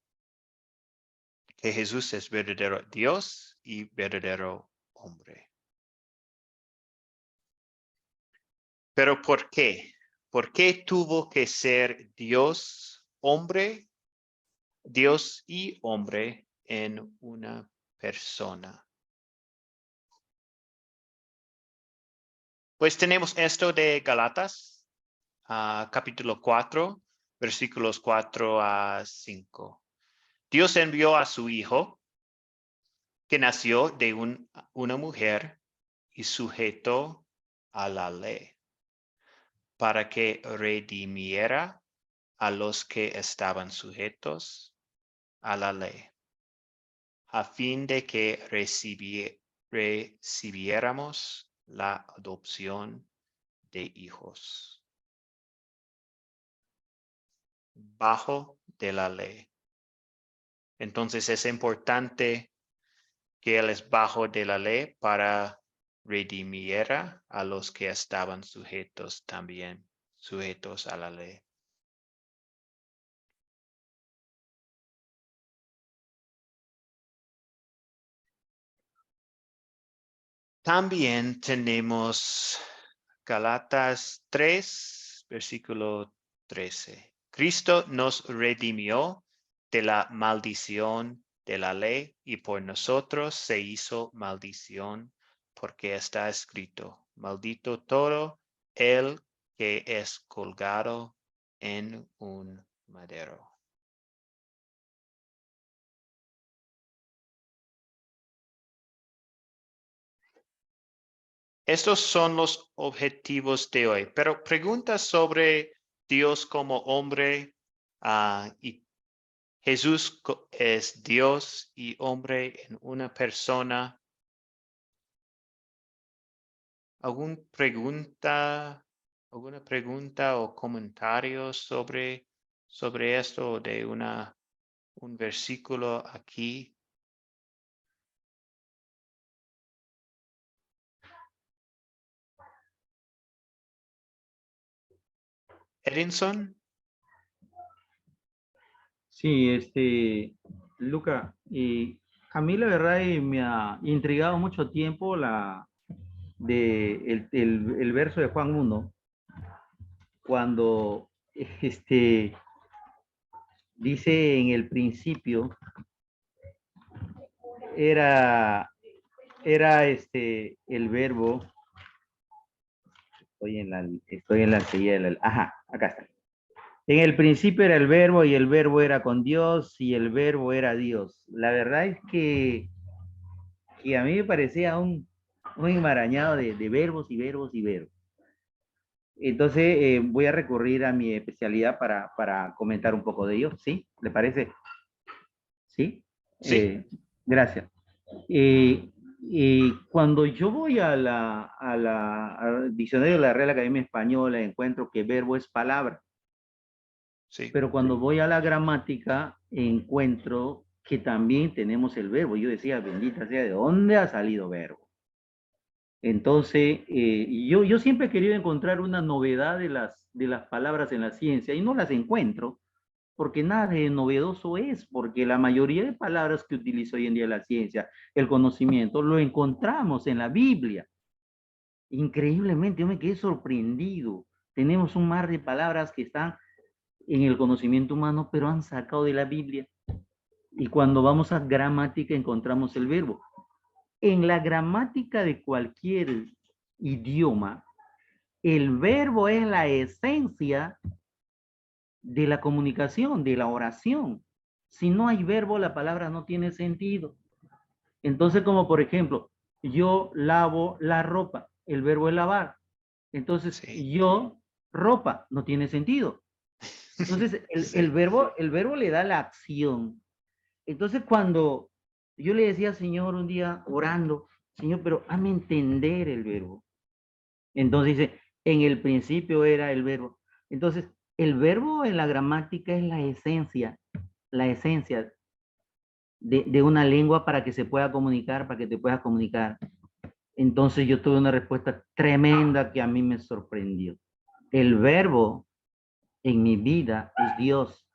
Que Jesús es verdadero Dios y verdadero hombre. Pero ¿por qué? ¿Por qué tuvo que ser Dios, hombre, Dios y hombre en una persona? Pues tenemos esto de Galatas, capítulo 4, versículos 4 a 5. Dios envió a su Hijo, que nació de una mujer y sujeto a la ley, para que redimiera a los que estaban sujetos a la ley, a fin de que recibiéramos la adopción de hijos. Bajo de la ley. Entonces es importante que Él es bajo de la ley para redimiera a los que estaban sujetos también, sujetos a la ley. También tenemos Galatas 3, versículo 13. Cristo nos redimió de la maldición de la ley y por nosotros se hizo maldición porque está escrito, maldito todo el que es colgado en un madero. Estos son los objetivos de hoy, pero preguntas sobre Dios como hombre y Jesús es Dios y hombre en una persona. ¿Alguna pregunta o comentario sobre esto de un versículo aquí? Edinson. Sí, Luca, a mí la verdad me ha intrigado mucho tiempo el verso de Juan 1, cuando dice en el principio era el verbo. Estoy en la silla ajá, acá está. En el principio era el verbo y el verbo era con Dios y el verbo era Dios. La verdad es que a mí me parecía un enmarañado de verbos y verbos y verbos. Entonces voy a recurrir a mi especialidad para comentar un poco de ello, ¿sí? ¿Le parece? ¿Sí? Sí. Gracias. Cuando yo voy al diccionario de la Real Academia Española, encuentro que verbo es palabra. Sí. Pero cuando voy a la gramática, encuentro que también tenemos el verbo. Yo decía, bendita sea, ¿de dónde ha salido verbo? Entonces, yo siempre he querido encontrar una novedad de las palabras en la ciencia y no las encuentro, porque nada de novedoso es, porque la mayoría de palabras que utiliza hoy en día la ciencia, el conocimiento, lo encontramos en la Biblia. Increíblemente, yo me quedé sorprendido. Tenemos un mar de palabras que están en el conocimiento humano, pero han sacado de la Biblia. Y cuando vamos a gramática encontramos el verbo. En la gramática de cualquier idioma, el verbo es la esencia de la comunicación, de la oración. Si no hay verbo, la palabra no tiene sentido. Entonces, como por ejemplo, yo lavo la ropa, el verbo es lavar. Entonces, Sí. yo, ropa, no tiene sentido. Entonces, Sí. el verbo le da la acción. Entonces, cuando yo le decía al Señor un día orando, Señor, pero hazme entender el verbo. Entonces dice, en el principio era el verbo. Entonces, el verbo en la gramática es la esencia de una lengua para que se pueda comunicar, para que te puedas comunicar. Entonces yo tuve una respuesta tremenda que a mí me sorprendió. El verbo en mi vida es Dios.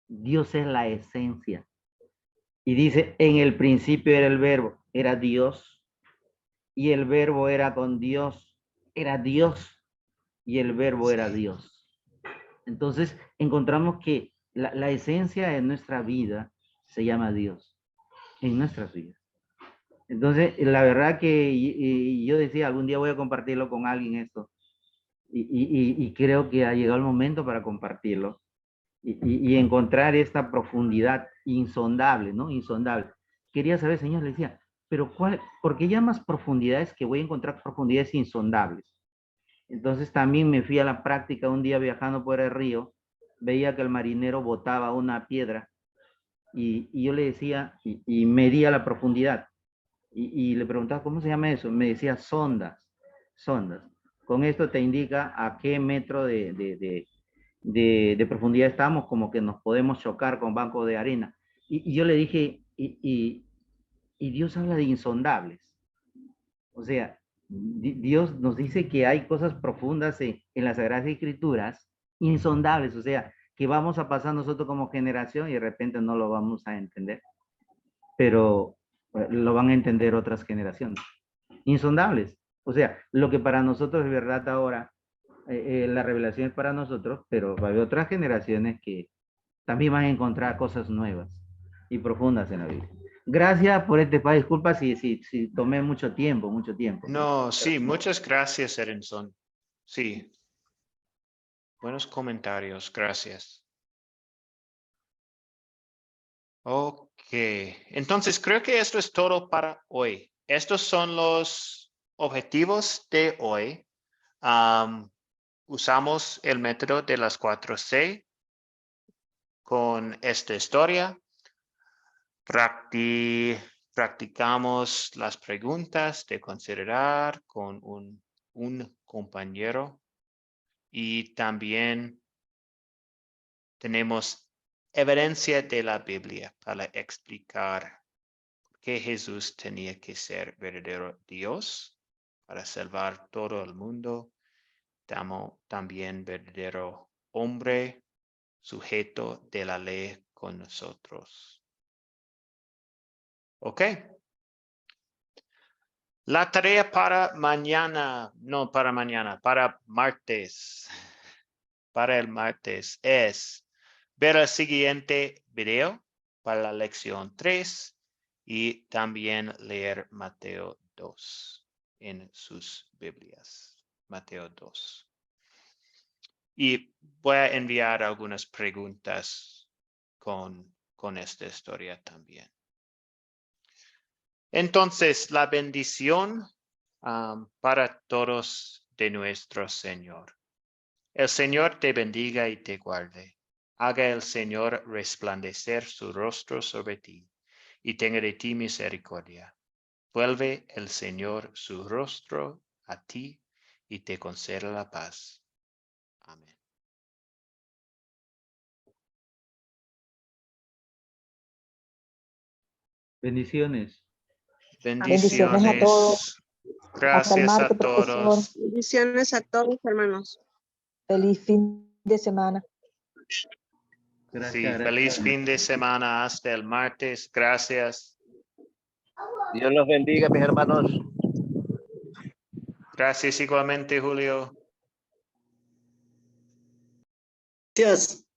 Dios es la esencia. Y dice, en el principio era el verbo, era Dios. Y el verbo era con Dios, era Dios. Y el verbo era Sí. Dios. Entonces encontramos que la esencia de nuestra vida se llama Dios, en nuestras vidas. Entonces, la verdad que yo decía, algún día voy a compartirlo con alguien esto. Y creo que ha llegado el momento para compartirlo. Y encontrar esta profundidad insondable, ¿no? Insondable. Quería saber, Señor, le decía, pero ¿por qué llamas profundidades que voy a encontrar profundidades insondables? Entonces también me fui a la práctica un día viajando por el río, veía que el marinero botaba una piedra y yo le decía, y medía la profundidad. Y le preguntaba, ¿cómo se llama eso? Me decía sondas, sondas. Con esto te indica a qué metro de profundidad estamos, como que nos podemos chocar con bancos de arena. Y yo le dije, y Dios habla de insondables. O sea, Dios nos dice que hay cosas profundas en las Sagradas Escrituras, insondables, o sea, que vamos a pasar nosotros como generación y de repente no lo vamos a entender, pero lo van a entender otras generaciones. Insondables. O sea, lo que para nosotros es verdad ahora, la revelación es para nosotros, pero va a haber otras generaciones que también van a encontrar cosas nuevas y profundas en la vida. Gracias por este espacio. Disculpa si tomé mucho tiempo, mucho tiempo. No, sí, muchas gracias, Erenson. Sí. Buenos comentarios, gracias. Ok, entonces creo que esto es todo para hoy. Estos son los objetivos de hoy. Usamos el método de las 4C con esta historia. Practicamos las preguntas de considerar con un compañero y también tenemos evidencia de la Biblia para explicar que Jesús tenía que ser verdadero Dios para salvar todo el mundo, también verdadero hombre, sujeto de la ley con nosotros. ¿Ok? La tarea para mañana, no para mañana, para martes, para el martes es ver el siguiente video para la lección 3 y también leer Mateo 2 en sus Biblias. Mateo 2. Y voy a enviar algunas preguntas con esta historia también. Entonces, la bendición para todos de nuestro Señor. El Señor te bendiga y te guarde. Haga el Señor resplandecer su rostro sobre ti y tenga de ti misericordia. Vuelve el Señor su rostro a ti y te conceda la paz. Amén. Bendiciones. Bendiciones a todos. Bendiciones. Hasta el Gracias a martes, profesor. todos. Bendiciones a todos, hermanos. Feliz fin de semana. Gracias. Sí, gracias. feliz fin de semana hasta el martes. Gracias. Dios los bendiga, mis hermanos. Gracias igualmente, Julio. Gracias.